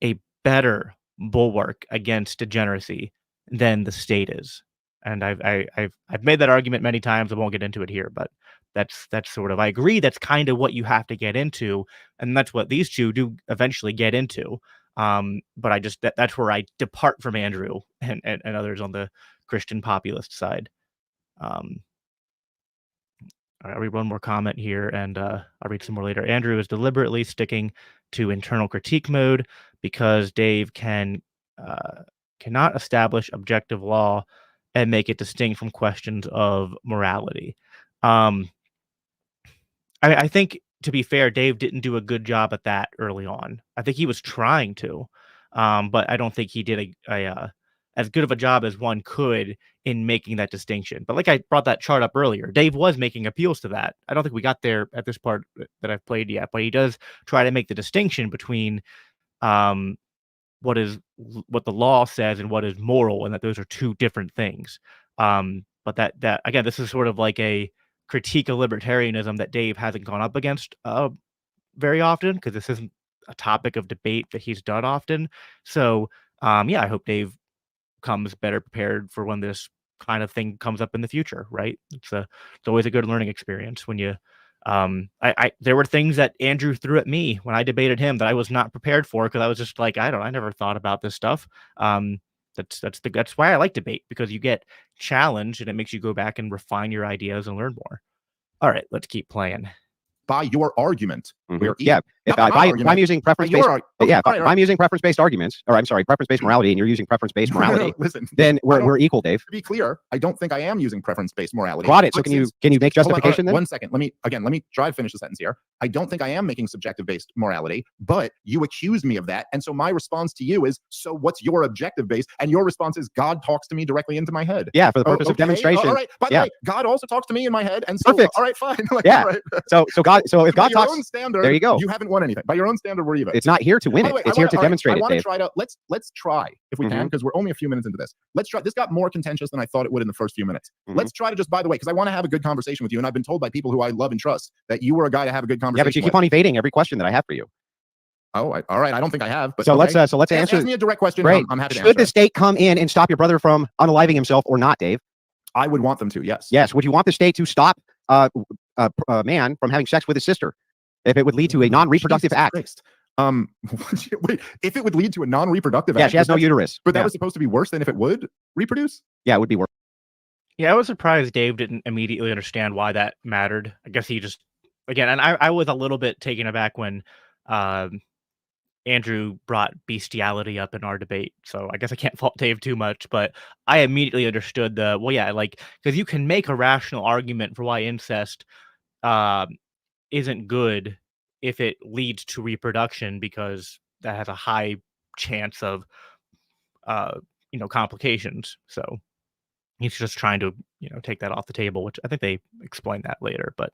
a better bulwark against degeneracy than the state is. And I've made that argument many times. I won't get into it here, but that's sort of, I agree, that's kind of what you have to get into, and that's what these two do eventually get into. But I just that's where I depart from Andrew and others on the Christian populist side. I'll read one more comment here, and I'll read some more later. Andrew is deliberately sticking to internal critique mode because Dave cannot establish objective law and make it distinct from questions of morality. I think, to be fair, Dave didn't do a good job at that early on. I think he was trying to, but I don't think he did a as good of a job as one could in making that distinction. But like I brought that chart up earlier, Dave was making appeals to that. I don't think we got there at this part that I've played yet, but he does try to make the distinction between what the law says and what is moral, and that those are two different things. But that again, this is sort of like a critique of libertarianism that Dave hasn't gone up against very often, because this isn't a topic of debate that he's done often. So yeah, I hope Dave comes better prepared for when this kind of thing comes up in the future, right? It's always a good learning experience when you there were things that Andrew threw at me when I debated him that I was not prepared for, because I was just like, I never thought about this stuff. That's why I like debate, because you get challenged and it makes you go back and refine your ideas and learn more. All right, let's keep playing. By your argument. Yeah, if I'm using preference-based, I'm using preference-based arguments, or I'm sorry, preference-based morality, and you're using preference-based morality, listen, then we're equal, Dave. To be clear, I don't think I am using preference-based morality. Got it. So can you make justification then? 1 second. Let me try to finish the sentence here. I don't think I am making subjective-based morality, but you accuse me of that, and so my response to you is, so what's your objective-based? And your response is, God talks to me directly into my head. Yeah, for the purpose of demonstration. All right. By the way, God also talks to me in my head, and so perfect. All right, fine. Yeah. Right. So if God talks, standard, there you go. You haven't won anything. By your own standard, we're even. It's not here to win it. It's here to demonstrate it, Dave. Let's try, if we can, because we're only a few minutes into this. Let's try. This got more contentious than I thought it would in the first few minutes. Let's try to just, by the way, because I want to have a good conversation with you, and I've been told by people who I love and trust that you were a guy to have a good conversation with. Yeah, but you keep on evading every question that I have for you. Oh, all right. I don't think I have. But so let's answer. Ask me a direct question. Great. I'm happy to answer. Should the state come in and stop your brother from unaliving himself or not, Dave? I would want them to. Yes. Yes. Would you want the state to stop a man from having sex with his sister if it would lead to a non-reproductive act? Christ. Wait, if it would lead to a non-reproductive act? Yeah, she has no uterus. But that was supposed to be worse than if it would reproduce? Yeah, it would be worse. Yeah, I was surprised Dave didn't immediately understand why that mattered. I guess he just, again, and I was a little bit taken aback when Andrew brought bestiality up in our debate. So I guess I can't fault Dave too much, but I immediately understood because you can make a rational argument for why incest isn't good if it leads to reproduction, because that has a high chance of complications. So he's just trying to take that off the table, which I think they explain that later. But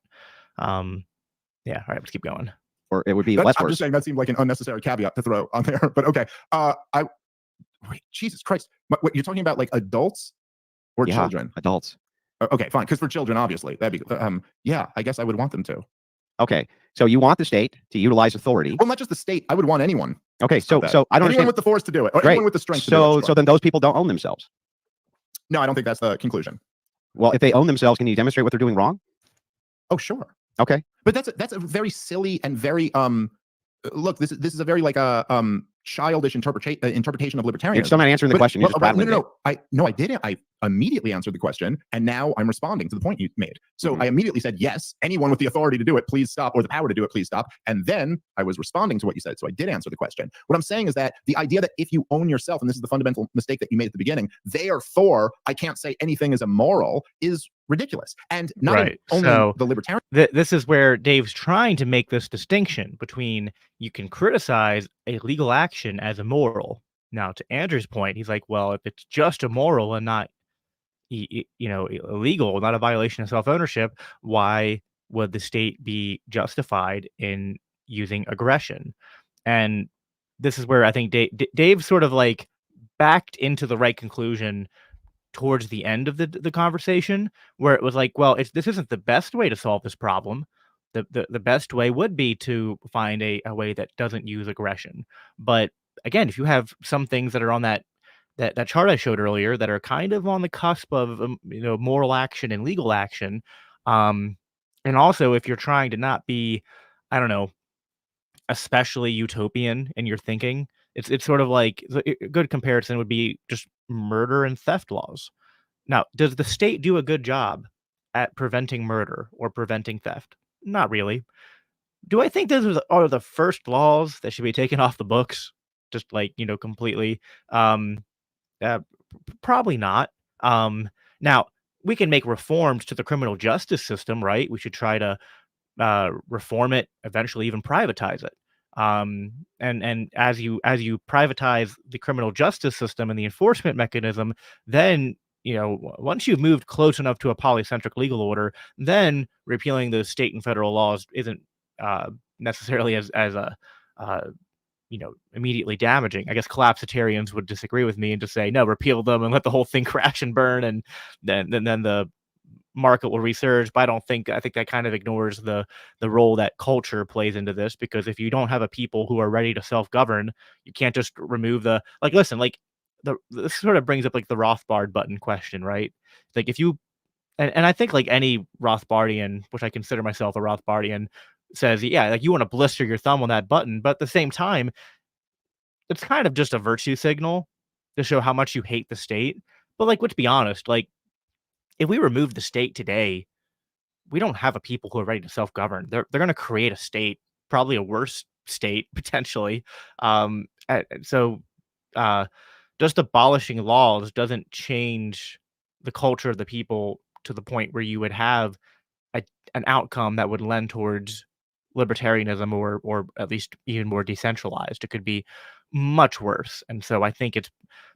yeah, all right, let's keep going. Or it would be less worse. I'm just saying that seemed like an unnecessary caveat to throw on there, but okay. Wait, Jesus Christ, what you're talking about, like adults or children? Adults. Okay, fine. Because for children, obviously, that'd be yeah. I guess I would want them to. Okay, so you want the state to utilize authority? Well, not just the state. I would want anyone. Okay, so I don't anyone understand. with the force to do it, or anyone with the strength. So then those people don't own themselves. No, I don't think that's the conclusion. Well, if they own themselves, can you demonstrate what they're doing wrong? Oh, sure. Okay, but that's a very silly and very look. This is a very like childish interpretation of libertarianism. You're still not answering the question. You're just prattling. No, I didn't. I immediately answered the question, and now I'm responding to the point you made. So I immediately said, yes, anyone with the authority to do it, please stop, or the power to do it, please stop. And then I was responding to what you said. So I did answer the question. What I'm saying is that the idea that if you own yourself, and this is the fundamental mistake that you made at the beginning, therefore I can't say anything is immoral, is ridiculous. And not only the libertarian. This is where Dave's trying to make this distinction between, you can criticize a legal action as immoral. Now, to Andrew's point, he's like, well, if it's just immoral and not illegal, not a violation of self-ownership, why would the state be justified in using aggression? And this is where I think Dave sort of like backed into the right conclusion towards the end of the conversation, where it was like, well, this isn't the best way to solve this problem. The best way would be to find a way that doesn't use aggression. But again, if you have some things that are on that chart I showed earlier that are kind of on the cusp of moral action and legal action, and also if you're trying to not be, I don't know, especially utopian in your thinking, it's sort of like a good comparison would be just murder and theft laws. Now, does the state do a good job at preventing murder or preventing theft? Not really. Do I think those are the first laws that should be taken off the books? Just like, completely. Uh, Probably not. Now, we can make reforms to the criminal justice system, right? We should try to reform it, eventually even privatize it. And as you privatize the criminal justice system and the enforcement mechanism, then once you've moved close enough to a polycentric legal order, then repealing those state and federal laws isn't necessarily as a immediately damaging. I guess collapsitarians would disagree with me and just say, no, repeal them and let the whole thing crash and burn, and then the market will resurge. But I think that kind of ignores the role that culture plays into this, because if you don't have a people who are ready to self-govern, you can't just remove this sort of brings up like the Rothbard button question, right? Like if you and I think like any Rothbardian, which I consider myself a Rothbardian, says, yeah, like you want to blister your thumb on that button, but at the same time, it's kind of just a virtue signal to show how much you hate the state. But like, let's be honest, like if we remove the state today, we don't have a people who are ready to self-govern. They're going to create a state, probably a worse state potentially. So just abolishing laws doesn't change the culture of the people to the point where you would have an outcome that would lend towards libertarianism or at least even more decentralized. It could be much worse. And so I think it's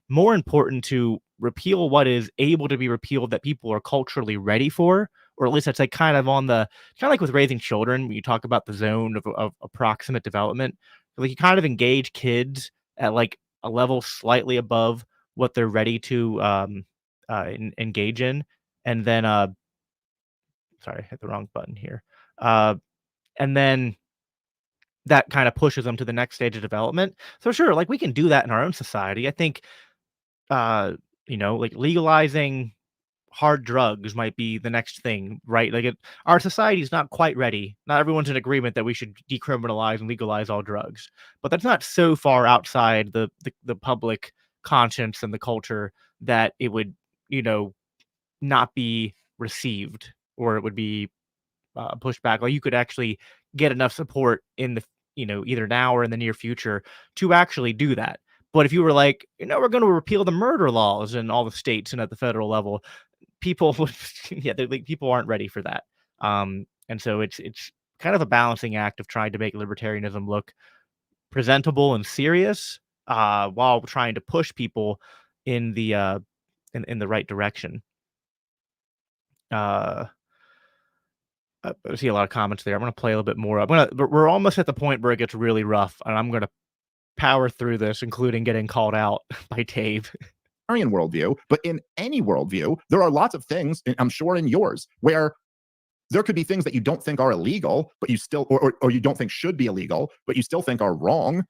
more important to repeal what is able to be repealed that people are culturally ready for, or at least that's like kind of like with raising children, when you talk about the zone of approximate development, like you kind of engage kids at like a level slightly above what they're ready to engage in. And then sorry, I hit the wrong button here. And then that kind of pushes them to the next stage of development. So sure, like we can do that in our own society. I think, like legalizing hard drugs might be the next thing, right? Like our society is not quite ready. Not everyone's in agreement that we should decriminalize and legalize all drugs, but that's not so far outside the public conscience and the culture that it would, not be received, or it would be pushed back. Like you could actually get enough support in the either now or in the near future to actually do that. But if you were like, we're going to repeal the murder laws in all the states and at the federal level, people would, people aren't ready for that. And so it's kind of a balancing act of trying to make libertarianism look presentable and serious, while trying to push people in the right direction. I see a lot of comments there. I'm going to play a little bit more. We're almost at the point where it gets really rough, and I'm going to power through this, including getting called out by Dave. Worldview, but in any worldview, there are lots of things, I'm sure in yours, where there could be things that you don't think are illegal, but you still, or you don't think should be illegal, but you still think are wrong.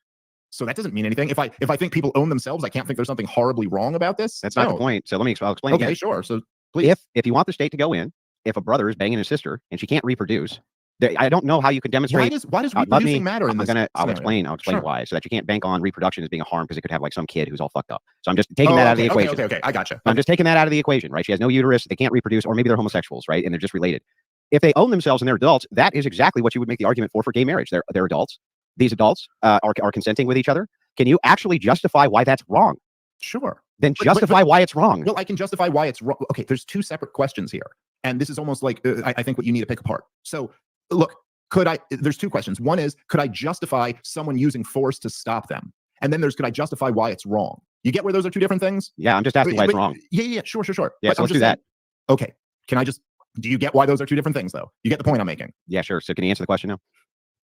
So that doesn't mean anything. If I think people own themselves, I can't think there's something horribly wrong about this. That's not the point. So I'll explain Okay, again. sure. So please. If you want the state to go in, if a brother is banging his sister and she can't reproduce, I don't know how you could demonstrate. Why does reproducing matter in this? I'll explain Sure. why, so that you can't bank on reproduction as being a harm, because it could have like some kid who's all fucked up. So I'm just taking that out of the equation. Okay, I gotcha. I'm just taking that out of the equation, right? She has no uterus, they can't reproduce, or maybe they're homosexuals, right? And they're just related. If they own themselves and they're adults, that is exactly what you would make the argument for gay marriage. They're adults. These adults are consenting with each other. Can you actually justify why that's wrong? Sure. Then justify why it's wrong. Well, I can justify why it's wrong. Okay, there's two separate questions here. And this is almost like, I think what you need to pick apart. So look, there's two questions. One is, could I justify someone using force to stop them? And then there's, could I justify why it's wrong? You get where those are two different things? Yeah, I'm just asking why it's wrong. Yeah, sure. Yeah, so let's do that. Okay, do you get why those are two different things though? You get the point I'm making? Yeah, sure. So can you answer the question now?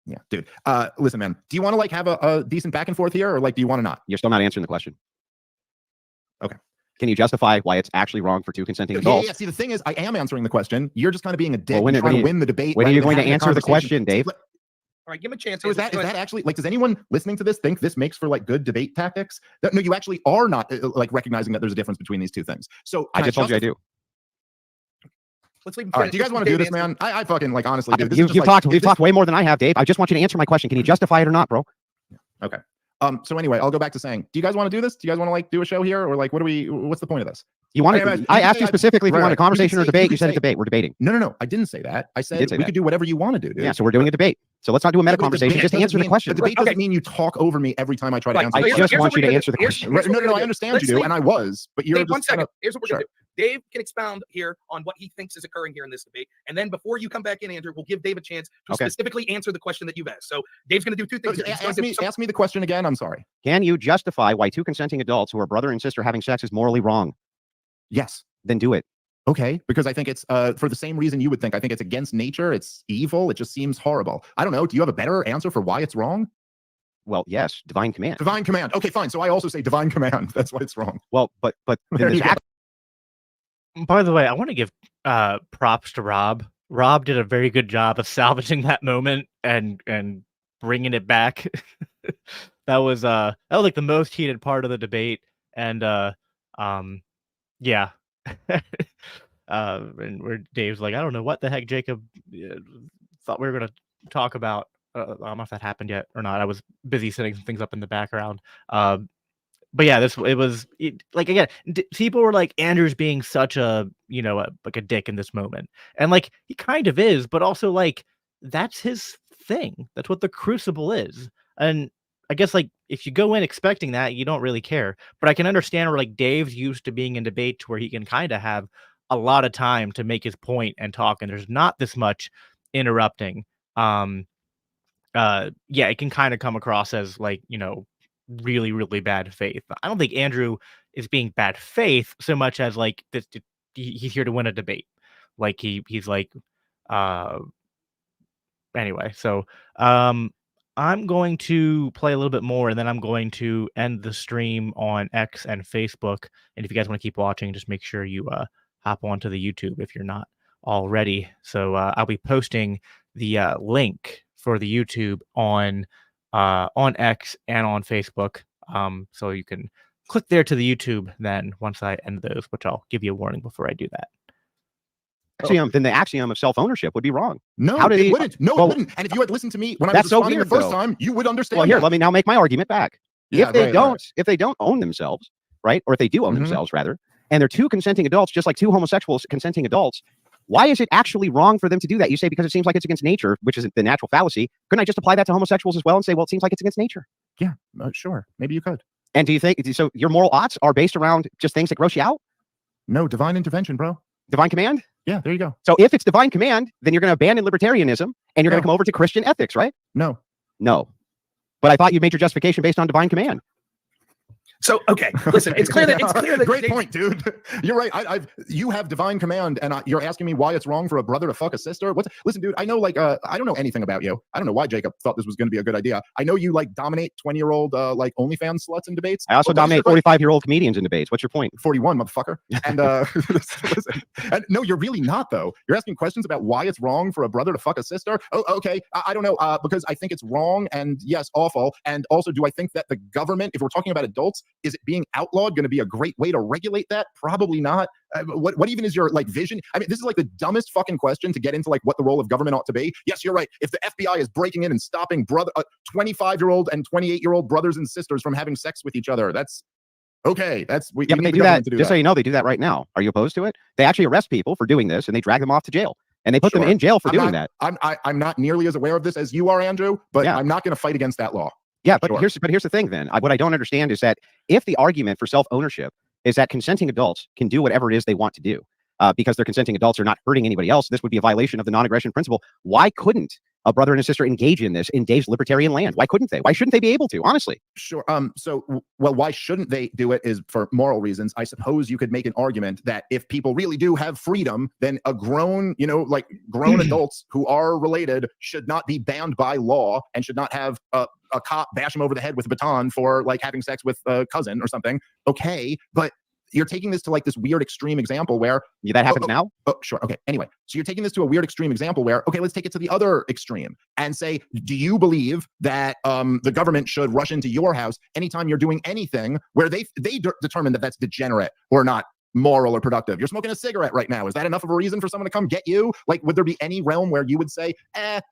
Yeah, dude. Listen, man, do you want to like have a decent back and forth here, or like, do you want to not? You're still not answering the question. Okay. Can you justify why it's actually wrong for two consenting Yeah, adults? yeah. See, the thing is, I am answering the question. You're just kind of being a dick, Well, when and are trying to you- win the debate. when are rather you than going to having a answer the conversation. question, Dave? See, All right, give him a chance. so is Andrew. that actually like? Does anyone listening to this think this makes for like good debate tactics? No, you actually are not like recognizing that there's a difference between these two things. So I just told you I do. Let's leave him. All right, do you guys want to do this, man? I fucking like honestly, dude. This is just like, You've talked way more than I have, Dave. I just want you to answer my question. Can you justify it or not, bro? Okay. So anyway, I'll go back to saying, do you guys want to do this? Do you guys want to like do a show here, or like what's the point of this? You wanted. Hey, man, I you asked say you specifically if you right, wanted a right. You conversation could or say- debate. you You said a could say- debate. We're debating. No, I didn't say that. I said did say we that. could do whatever you want to do, dude. Yeah, so we're doing a debate. So let's not do a meta But the conversation. debate Just doesn't answer the mean- question. The debate Okay. doesn't mean you talk over me every time I try to Right, answer. I the so just question. want what you to we're answer the gonna do. question. Here's what No, we're gonna I do. understand Let's you do, leave- and I was, but you're Dave, one just kind second. of Here's what we're sure. gonna do. Dave can expound here on what he thinks is occurring here in this debate, and then before you come back in, Andrew, we'll give Dave a chance to Okay. specifically answer the question that you've asked. So Dave's going to do two things. He's gonna do some- Ask me the question again. I'm sorry. Can you justify why two consenting adults who are brother and sister having sex is morally wrong? Yes. Then do it. Okay, because I think it's for the same reason you would think. I think it's against nature. It's evil. It just seems horrible. I don't know. Do you have a better answer for why it's wrong? Well, yes, divine command. Divine command. Okay, fine. So I also say divine command. That's why it's wrong. Well, but There then this you go. By the way, I want to give props to Rob. Rob did a very good job of salvaging that moment and bringing it back. that was like the most heated part of the debate, and yeah. And where Dave's like, I don't know what the heck Jacob thought we were gonna talk about. I don't know if that happened yet or not. I was busy setting some things up in the background. But yeah, like again, people were like, Andrew's being such a like a dick in this moment, and like he kind of is, but also like that's his thing. That's what the Crucible is, and I guess like if you go in expecting that, you don't really care. But I can understand where like Dave's used to being in debates where he can kind of have a lot of time to make his point and talk, and there's not this much interrupting. Yeah, it can kind of come across as like, really, really bad faith. I don't think Andrew is being bad faith so much as like this. He's here to win a debate. Like he's like, anyway. So, I'm going to play a little bit more, and then I'm going to end the stream on X and Facebook. And if you guys want to keep watching, just make sure you hop onto the YouTube if you're not already. So I'll be posting the link for the YouTube on X and on Facebook. So you can click there to the YouTube then once I end those, which I'll give you a warning before I do that. Then the axiom of self-ownership would be wrong. No, How did it he- wouldn't. No, well, it wouldn't. And if you had listened to me when I was that's so responding weird, the first though. time, you would understand. Well, here, that. let me now make my argument back. Yeah, if they right, don't, right. if they don't own themselves, right, or if they do own Mhm. themselves rather, and they're two consenting adults, just like two homosexuals consenting adults, why is it actually wrong for them to do that? You say because it seems like it's against nature, which is the natural fallacy. Couldn't I just apply that to homosexuals as well and say, well, it seems like it's against nature? Yeah, sure. Maybe you could. And do you think so? Your moral oughts are based around just things that gross you out? No, divine intervention, bro. Divine command? Yeah, there you go. So if it's divine command, then you're going to abandon libertarianism and you're going No. to come over to Christian ethics, right? No. No. But I thought you made your justification based on divine command. So okay, listen, it's clear that Great Dave- point, dude. You're right. You have divine command, and you're asking me why it's wrong for a brother to fuck a sister. Listen, dude. I know, like, I don't know anything about you. I don't know why Jacob thought this was going to be a good idea. I know you like dominate 20-year-old like OnlyFans sluts in debates. I also Well, dominate 45-year-old comedians in debates. What's your point? 41, motherfucker. And listen, and no, you're really not though. You're asking questions about why it's wrong for a brother to fuck a sister. Oh, okay. I don't know, because I think it's wrong and yes, awful. And also, do I think that the government, if we're talking about adults, is it being outlawed going to be a great way to regulate that? Probably not. What even is your like vision? I mean, this is like the dumbest fucking question to get into like what the role of government ought to be. Yes, you're right. If the FBI is breaking in and stopping 25-year-old and 28-year-old brothers and sisters from having sex with each other, that's okay. We Yeah, but need they the do government that. to do Just so that. you know, they do that right now. Are you opposed to it? They actually arrest people for doing this and they drag them off to jail. And they put them Sure. in jail for I'm doing not- that. I'm not nearly as aware of this as you are, Andrew, but Yeah. I'm not going to fight against that law. Yeah, but Sure. here's the thing then. What I don't understand is that if the argument for self-ownership is that consenting adults can do whatever it is they want to do, because they're consenting adults are not hurting anybody else, this would be a violation of the non-aggression principle. Why couldn't a brother and a sister engage in this in Dave's libertarian land? Why couldn't they? Why shouldn't they be able to? Honestly. Sure. Well, why shouldn't they do it is for moral reasons. I suppose you could make an argument that if people really do have freedom, then a grown, grown adults who are related should not be bound by law and should not have a cop bash them over the head with a baton for like having sex with a cousin or something. Okay, but you're taking this to like this weird extreme example where Yeah, that happens now. oh, sure. Okay. Anyway, so you're taking this to a weird extreme example where, okay, let's take it to the other extreme and say, do you believe that the government should rush into your house anytime you're doing anything where they determine that that's degenerate or not moral or productive? You're smoking a cigarette right now. Is that enough of a reason for someone to come get you? Like, would there be any realm where you would say,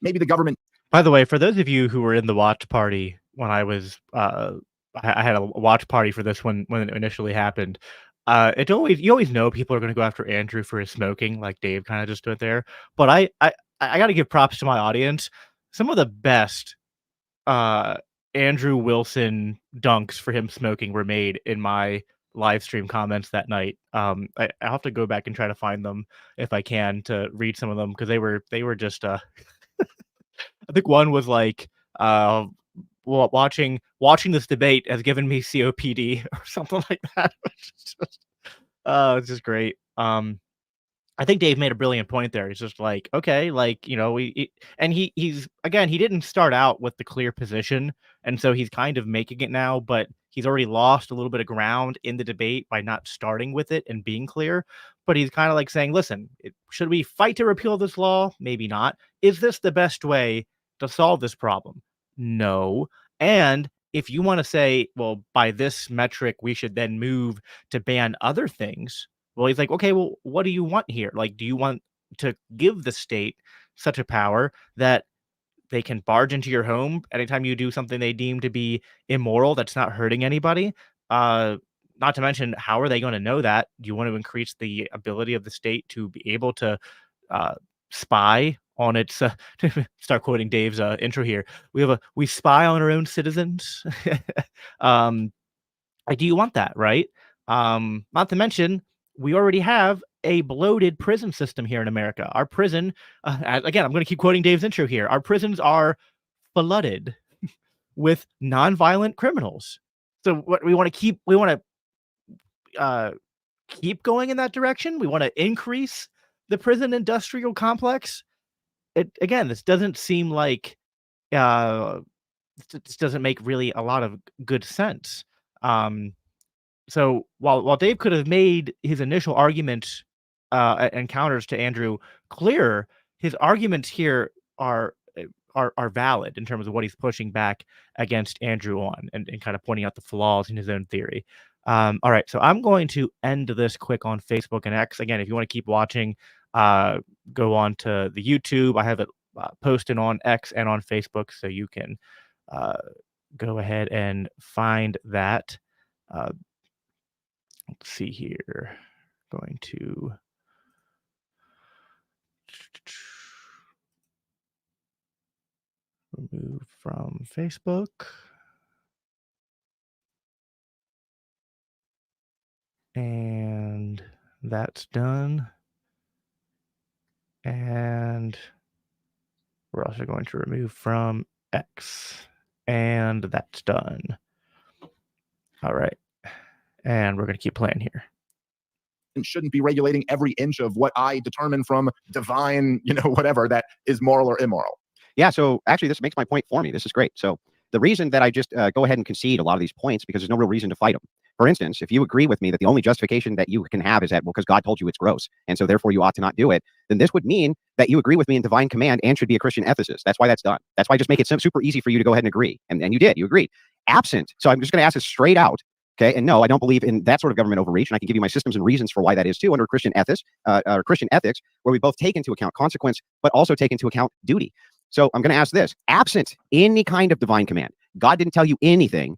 maybe the government? By the way, for those of you who were in the watch party when I was, I had a watch party for this when it initially happened. You always know people are going to go after Andrew for his smoking, like Dave kind of just stood there. But I got to give props to my audience. Some of the best Andrew Wilson dunks for him smoking were made in my live stream comments that night. I'll have to go back and try to find them if I can to read some of them because they were just I think one was like watching this debate has given me COPD or something like that. It's just great. I think Dave made a brilliant point there. He's just like, okay, like, you know, he's again, he didn't start out with the clear position, and so he's kind of making it now, but he's already lost a little bit of ground in the debate by not starting with it and being clear. But he's kind of like saying, listen, should we fight to repeal this law? Maybe not. Is this the best way to solve this problem? No. And if you want to say, well, by this metric, we should then move to ban other things. Well, he's like, okay, well, what do you want here? Like, do you want to give the state such a power that they can barge into your home anytime you do something they deem to be immoral that's not hurting anybody? Not to mention, how are they going to know that? Do you want to increase the ability of the state to be able to spy on its start quoting Dave's intro here. We spy on our own citizens. Do you want that, right? Not to mention, we already have a bloated prison system here in America. Our prison, again, I'm going to keep quoting Dave's intro here. Our prisons are flooded with nonviolent criminals. So what we want to keep going in that direction. We want to increase the prison industrial complex. This doesn't seem like this doesn't make really a lot of good sense. So while Dave could have made his initial argument and counters to Andrew clearer, his arguments here are valid in terms of what he's pushing back against Andrew on and kind of pointing out the flaws in his own theory. All right, so I'm going to end this quick on Facebook and X. Again, if you want to keep watching, go on to the YouTube. I have it posted on X and on Facebook, so you can go ahead and find that. Let's see here. Going to remove from Facebook. And that's done. And we're also going to remove from X. And that's done. All right. And we're going to keep playing here. And shouldn't be regulating every inch of what I determine from divine, whatever that is moral or immoral. Yeah. So actually, this makes my point for me. This is great. So the reason that I just go ahead and concede a lot of these points, because there's no real reason to fight them. For instance, if you agree with me that the only justification that you can have is that, well, because God told you it's gross, and so therefore you ought to not do it, then this would mean that you agree with me in divine command and should be a Christian ethicist. That's why that's done. That's why I just make it super easy for you to go ahead and agree. And you did. You agreed. Absent. So I'm just going to ask this straight out. Okay. And no, I don't believe in that sort of government overreach. And I can give you my systems and reasons for why that is too under Christian ethics, where we both take into account consequence, but also take into account duty. So I'm going to ask this: absent any kind of divine command, God didn't tell you anything.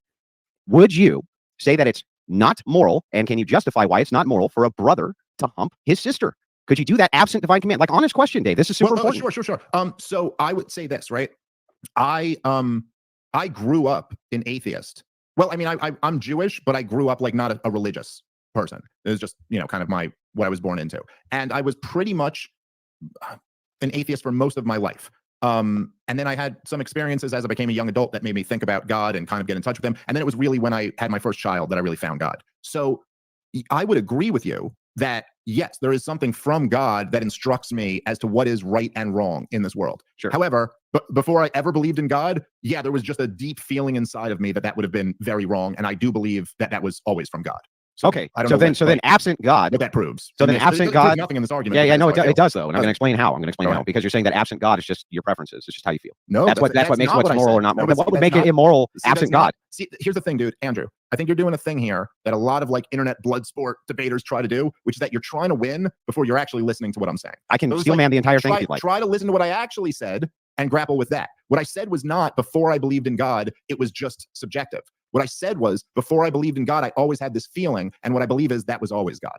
Would you say that it's not moral? And can you justify why it's not moral for a brother to hump his sister? Could you do that absent divine command? Like, honest question, Dave. This is super important. Sure. So I would say this, right? I grew up an atheist. Well, I mean, I'm Jewish, but I grew up like not a religious person. It was just, kind of what I was born into. And I was pretty much an atheist for most of my life. And then I had some experiences as I became a young adult that made me think about God and kind of get in touch with him. And then it was really when I had my first child that I really found God. So I would agree with you that, yes, there is something from God that instructs me as to what is right and wrong in this world. Sure. However, before I ever believed in God, there was just a deep feeling inside of me that would have been very wrong. And I do believe that was always from God. So Okay. I don't So know then, what, so then, like, absent God. what that proves. So to then me. It doesn't absent prove God. nothing in this argument. Yeah, but yeah, no, that's what I it feel. does though, and I'm going to explain how. I'm going to explain Go how ahead. because you're saying that absent God is just your preferences. It's just how you feel. No, That's what makes not what's what I moral said. or not No, moral. Then but what would see, make that's it immoral? See, that's Absent not- God. See, here's the thing, dude. Andrew, I think you're doing a thing here that a lot of like internet blood sport debaters try to do, which is that you're trying to win before you're actually listening to what I'm saying. I can So it's steel like, man the entire thing if Try, you'd like. try to listen to what I actually said and grapple with that. What I said was not before I believed in God, it was just subjective. What I said was before I believed in God, I always had this feeling, and what I believe is that was always God.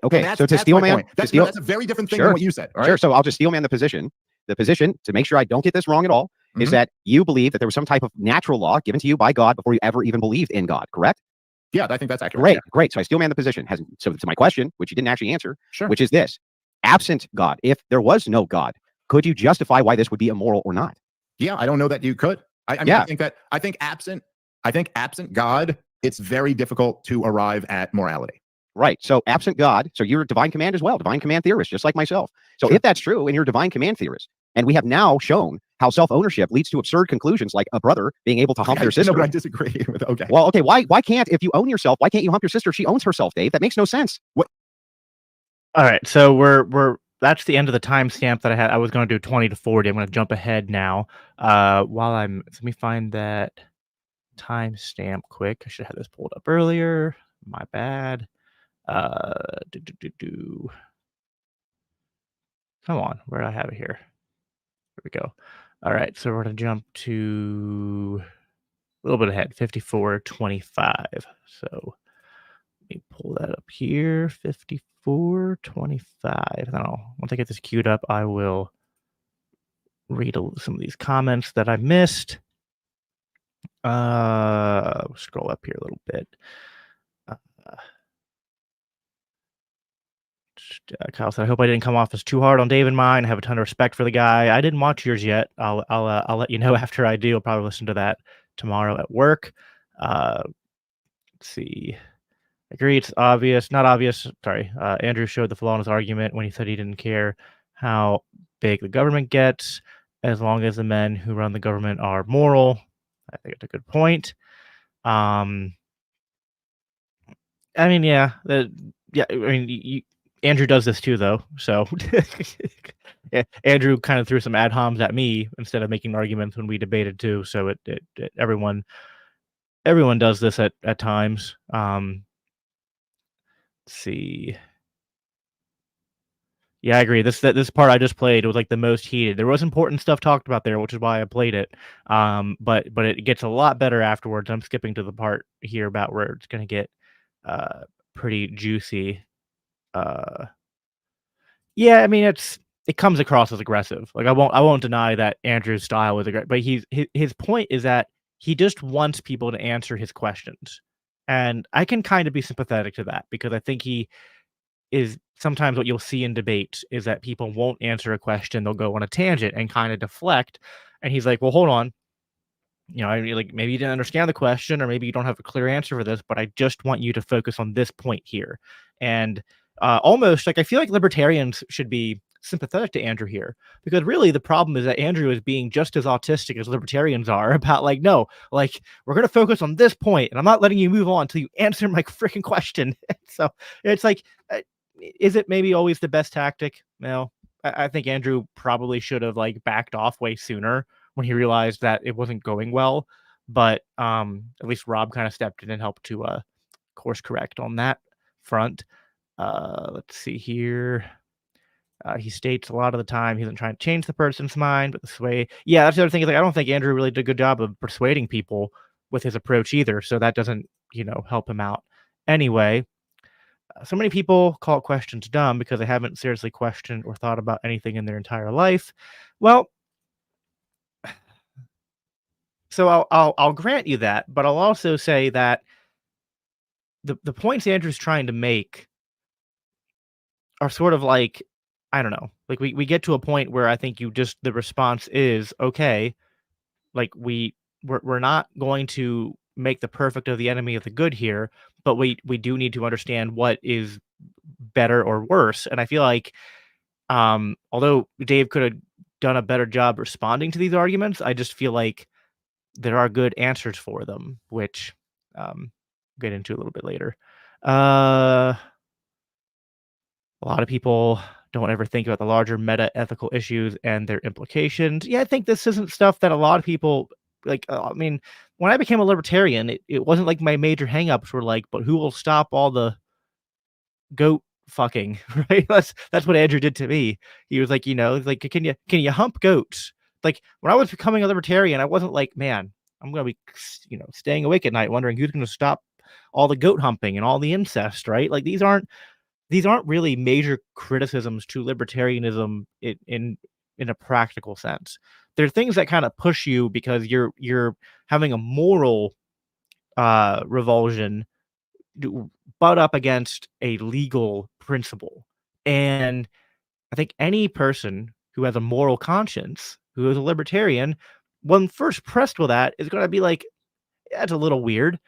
Okay. And So to that's steel my man, point. to That's, steel, that's a very different thing Sure. than what you said. All right? Sure. So I'll just steel man the position. The position to make sure I don't get this wrong at all is Mhm. that you believe that there was some type of natural law given to you by God before you ever even believed in God. Correct? Yeah, I think that's accurate. Great. Yeah. Great. So I steel man the position. So to my question, which you didn't actually answer, Sure. which is this: absent God, if there was no God, could you justify why this would be immoral or not? Yeah, I don't know that you could. I mean, Yeah. I think absent God, it's very difficult to arrive at morality. Right. So absent God, so you're a divine command as well, divine command theorist, just like myself. So Sure. if that's true and you're a divine command theorist, and we have now shown how self-ownership leads to absurd conclusions like a brother being able to hump their sister. No, but I disagree with. Okay. Well, okay, why can't, if you own yourself, why can't you hump your sister? She owns herself, Dave. That makes no sense. All right, so we're that's the end of the timestamp that I had. I was going to do 20 to 40. I'm going to jump ahead now. Let me find that timestamp quick. I should have this pulled up earlier. My bad. Do, do, do, do. Come on, where do I have it here? Here we go. All right, so we're going to jump to a little bit ahead, 54:25. So let me pull that up here, 54:25. Once I get this queued up, I will read some of these comments that I missed. Scroll up here a little bit. Kyle said, "I hope I didn't come off as too hard on Dave and mine. I have a ton of respect for the guy. I didn't watch yours yet. I'll let you know after I do. I'll probably listen to that tomorrow at work." Let's see. Agree, it's obvious. Not obvious. Sorry. Andrew showed the flaw in his argument when he said he didn't care how big the government gets, as long as the men who run the government are moral. I think it's a good point. I mean, yeah, Andrew does this too, though. So Andrew kind of threw some ad homs at me instead of making arguments when we debated too. So everyone does this at times. Let's see. Yeah, I agree. This part I just played was like the most heated. There was important stuff talked about there, which is why I played it. But it gets a lot better afterwards. I'm skipping to the part here about where it's going to get pretty juicy. Yeah, I mean it comes across as aggressive. Like I won't deny that Andrew's style was aggressive, but his point is that he just wants people to answer his questions. And I can kind of be sympathetic to that because I think he is sometimes what you'll see in debates is that people won't answer a question, they'll go on a tangent and kind of deflect. And he's like, "Well, hold on. Like maybe you didn't understand the question, or maybe you don't have a clear answer for this, but I just want you to focus on this point here." And almost like I feel like libertarians should be sympathetic to Andrew here because really the problem is that Andrew is being just as autistic as libertarians are about like, no, like we're going to focus on this point and I'm not letting you move on until you answer my freaking question. So it's like, is it maybe always the best tactic? No, I think Andrew probably should have like backed off way sooner when he realized that it wasn't going well. But at least Rob kind of stepped in and helped to course correct on that front. Let's see here. He states a lot of the time he isn't trying to change the person's mind, but the sway. Yeah, that's the other thing. Is like I don't think Andrew really did a good job of persuading people with his approach either. So that doesn't, help him out. Anyway, so many people call questions dumb because they haven't seriously questioned or thought about anything in their entire life. Well, so I'll grant you that, but I'll also say that the points Andrew's trying to make are sort of like, I don't know, like we get to a point where I think the response is okay, like we're not going to make the perfect of the enemy of the good here, but we do need to understand what is better or worse. And I feel like although Dave could have done a better job responding to these arguments, I just feel like there are good answers for them, which get into a little bit later. A lot of people don't ever think about the larger meta ethical issues and their implications. Yeah, I think this isn't stuff that a lot of people like. I mean, when I became a libertarian, it wasn't like my major hangups were like, but who will stop all the goat fucking, right? That's what Andrew did to me. He was like, like, can you hump goats? Like when I was becoming a libertarian, I wasn't like, man, I'm gonna be, staying awake at night wondering who's gonna stop all the goat humping and all the incest, right? Like these aren't really major criticisms to libertarianism in a practical sense. They're things that kind of push you because you're having a moral revulsion butt up against a legal principle. And I think any person who has a moral conscience, who is a libertarian, when first pressed with that, is going to be like, yeah, it's a little weird,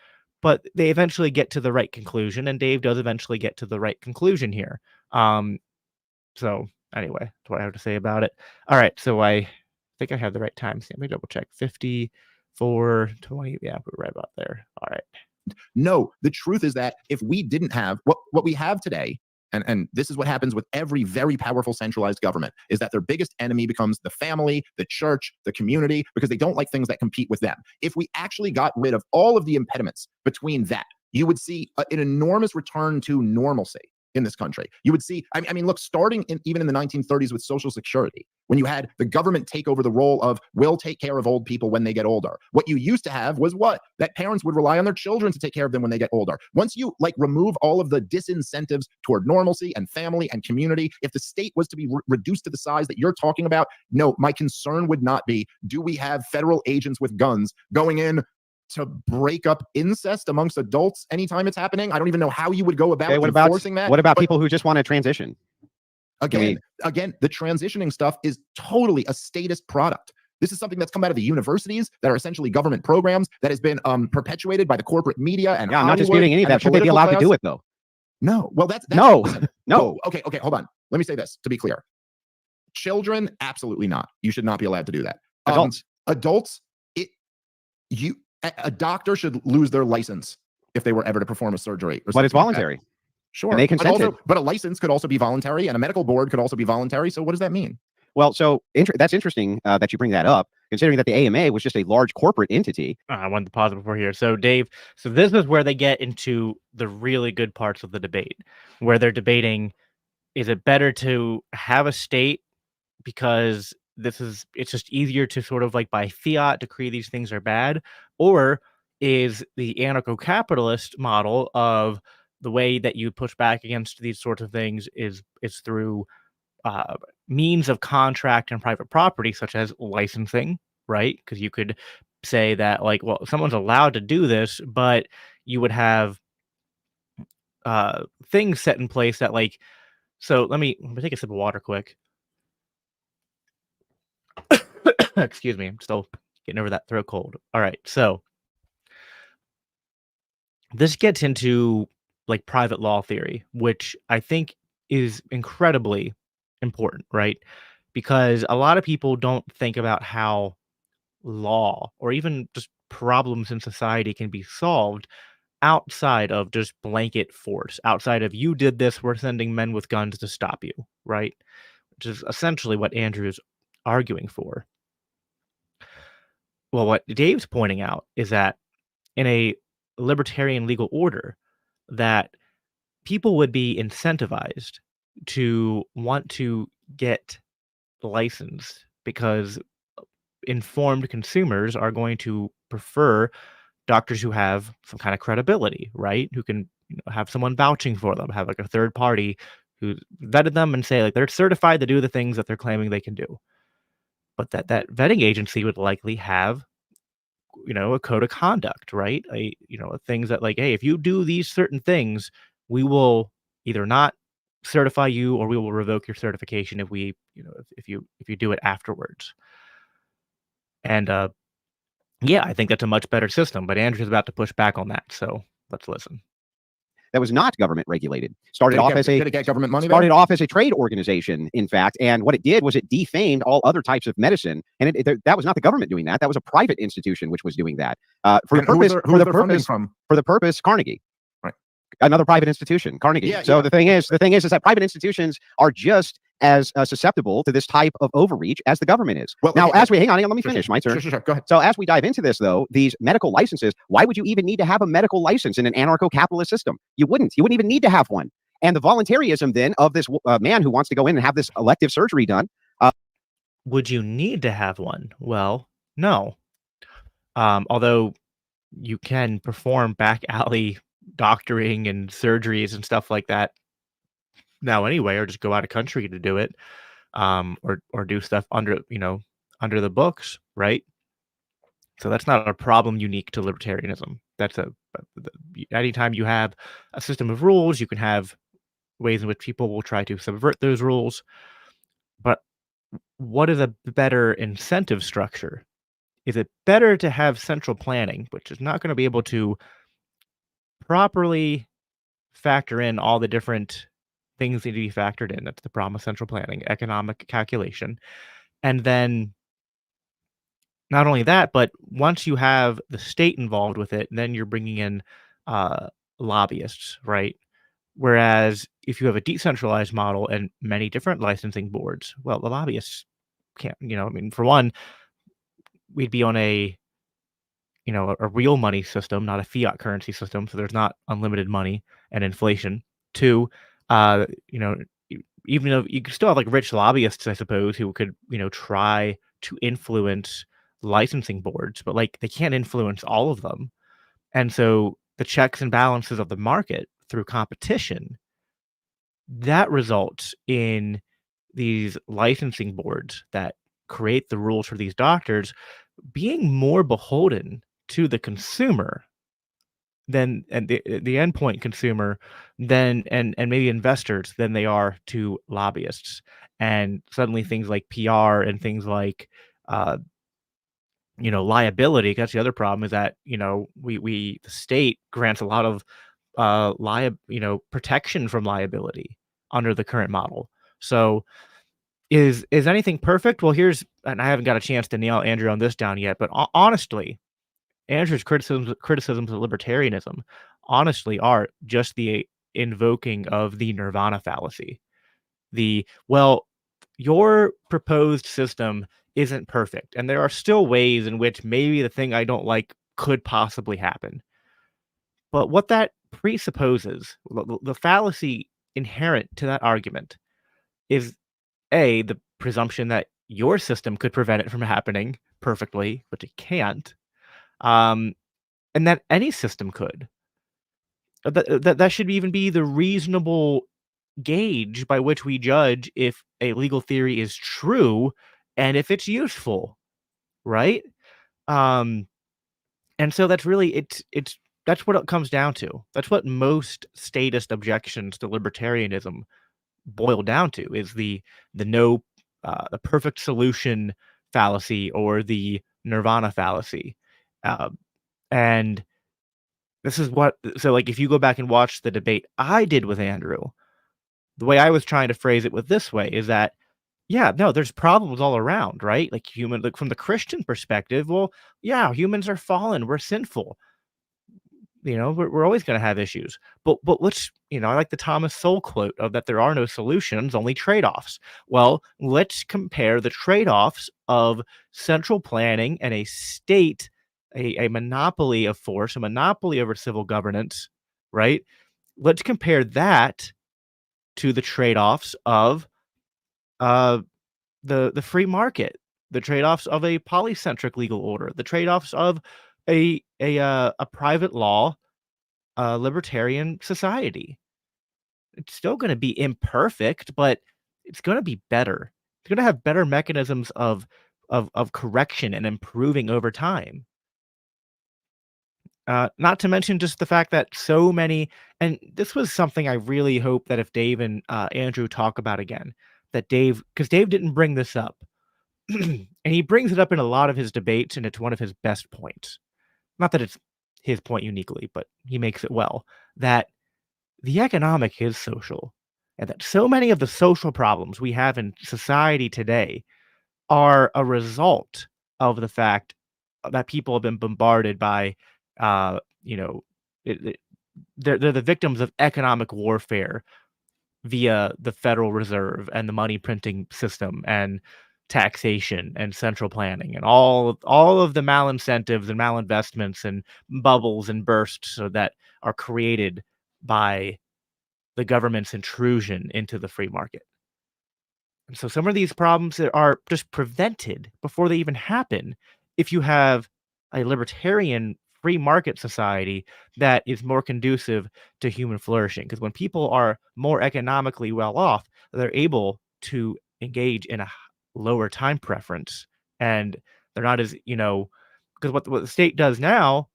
but they eventually get to the right conclusion, and Dave does eventually get to the right conclusion here. So anyway, that's what I have to say about it. All right, so I think I have the right time. Let me double check. 54:20. Yeah, we're right about there. All right. No, the truth is that if we didn't have what we have today, and this is what happens with every very powerful centralized government, is that their biggest enemy becomes the family, the church, the community, because they don't like things that compete with them. If we actually got rid of all of the impediments between that, you would see an enormous return to normalcy in this country. You would see, I mean, look, starting even in the 1930s with Social Security, when you had the government take over the role of, we'll take care of old people when they get older. What you used to have was what? That parents would rely on their children to take care of them when they get older. Once you remove all of the disincentives toward normalcy and family and community, if the state was to be reduced to the size that you're talking about, no, my concern would not be, do we have federal agents with guns going in to break up incest amongst adults anytime it's happening? I don't even know how you would go about enforcing that. What about people who just want to transition? Again, the transitioning stuff is totally a statist product. This is something that's come out of the universities that are essentially government programs that has been perpetuated by the corporate media and I'm not disputing any of that. Should they be allowed to do it though? No. Well, that's no. Listen, no. Okay. Hold on. Let me say this to be clear. Children, absolutely not. You should not be allowed to do that. Adults, a doctor should lose their license if they were ever to perform a surgery. But it's voluntary. Sure. And they consented. But a license could also be voluntary, and a medical board could also be voluntary. So what does that mean? Well, so that's interesting that you bring that up, considering that the AMA was just a large corporate entity. I wanted to pause before here. So Dave, this is where they get into the really good parts of the debate, where they're debating, is it better to have a state because it's just easier to sort of like by fiat decree these things are bad, or is the anarcho-capitalist model of the way that you push back against these sorts of things is through means of contract and private property, such as licensing, right? Because you could say that, like, well, someone's allowed to do this, but you would have things set in place that, like, so let me take a sip of water quick. Excuse me, I'm still getting over that throat cold. All right, so this gets into like private law theory, which I think is incredibly important, right? Because a lot of people don't think about how law or even just problems in society can be solved outside of just blanket force, outside of you did this, we're sending men with guns to stop you, right? Which is essentially what Andrew is arguing for. Well, what Dave's pointing out is that in a libertarian legal order, that people would be incentivized to want to get licensed because informed consumers are going to prefer doctors who have some kind of credibility, right? Who can have someone vouching for them, have like a third party who vetted them and say like they're certified to do the things that they're claiming they can do. But that vetting agency would likely have a code of conduct, right? Things that like, hey, if you do these certain things, we will either not certify you or we will revoke your certification if you do it afterwards. And yeah, I think that's a much better system, but Andrew's about to push back on that, so let's listen. That was not government regulated. Did it get government money? Started off as a trade organization, in fact, and what it did was it defamed all other types of medicine, and that was not the government doing that. That was a private institution which was doing that for the purpose Carnegie. Right. Another private institution, Carnegie. Yeah, So yeah. the thing is that private institutions are just as susceptible to this type of overreach as the government is. Well, now, okay, as we hang on, let me Sure, finish my turn. Sure. Go ahead. So as we dive into this, though, these medical licenses, why would you even need to have a medical license in an anarcho-capitalist system? You wouldn't. You wouldn't even need to have one. And the voluntarism then of this man who wants to go in and have this elective surgery done. Would you need to have one? Well, no. Although you can perform back alley doctoring and surgeries and stuff like that now anyway, or just go out of country to do it, or do stuff under under the books, right? So that's not a problem unique to libertarianism. That's anytime you have a system of rules, you can have ways in which people will try to subvert those rules. But what is a better incentive structure? Is it better to have central planning, which is not going to be able to properly factor in all the different things that need to be factored in? That's the problem with central planning, economic calculation. And then not only that, but once you have the state involved with it, then you're bringing in lobbyists, right? Whereas if you have a decentralized model and many different licensing boards, well, the lobbyists can't, I mean, for one, we'd be on a real money system, not a fiat currency system. So there's not unlimited money and inflation. Two, even though you could still have like rich lobbyists, I suppose, who could, try to influence licensing boards, but like they can't influence all of them. And so the checks and balances of the market through competition, that results in these licensing boards that create the rules for these doctors being more beholden to the consumer than and the endpoint consumer than and maybe investors than they are to lobbyists. And suddenly things like PR and things like liability. That's the other problem, is that the state grants a lot of protection from liability under the current model. So is anything perfect? Well, and I haven't got a chance to nail Andrew on this down yet, but honestly, Andrew's criticisms of libertarianism honestly are just the invoking of the nirvana fallacy. Your proposed system isn't perfect, and there are still ways in which maybe the thing I don't like could possibly happen. But what that presupposes, the fallacy inherent to that argument, is the presumption that your system could prevent it from happening perfectly, but it can't. And that any system could. That should even be the reasonable gauge by which we judge if a legal theory is true and if it's useful, right? And so that's really that's what it comes down to. That's what most statist objections to libertarianism boil down to, is the perfect solution fallacy, or the nirvana fallacy. And this is like if you go back and watch the debate I did with Andrew, the way I was trying to phrase it with this way is that, yeah, no, there's problems all around, right? Like from the Christian perspective, well, yeah, humans are fallen, we're sinful. We're always going to have issues, but let's, I like the Thomas Sowell quote of that there are no solutions, only trade-offs. Well, let's compare the trade-offs of central planning and a state, a monopoly of force, a monopoly over civil governance, right? Let's compare that to the trade-offs of the free market, the trade-offs of a polycentric legal order, the trade-offs of a private law, libertarian society. It's still going to be imperfect, but it's going to be better. It's going to have better mechanisms of correction and improving over time. Not to mention just the fact that so many, and this was something I really hope that if Dave and Andrew talk about again, because Dave didn't bring this up, and he brings it up in a lot of his debates, and it's one of his best points. Not that it's his point uniquely, but he makes it well, that the economic is social, and that so many of the social problems we have in society today are a result of the fact that people have been bombarded by, they're the victims of economic warfare via the Federal Reserve and the money printing system and taxation and central planning and all of the malincentives and malinvestments and bubbles and bursts so that are created by the government's intrusion into the free market. And so some of these problems that are just prevented before they even happen if you have a libertarian free market society that is more conducive to human flourishing. Because when people are more economically well off, they're able to engage in a lower time preference. And they're not as, because what the state does now,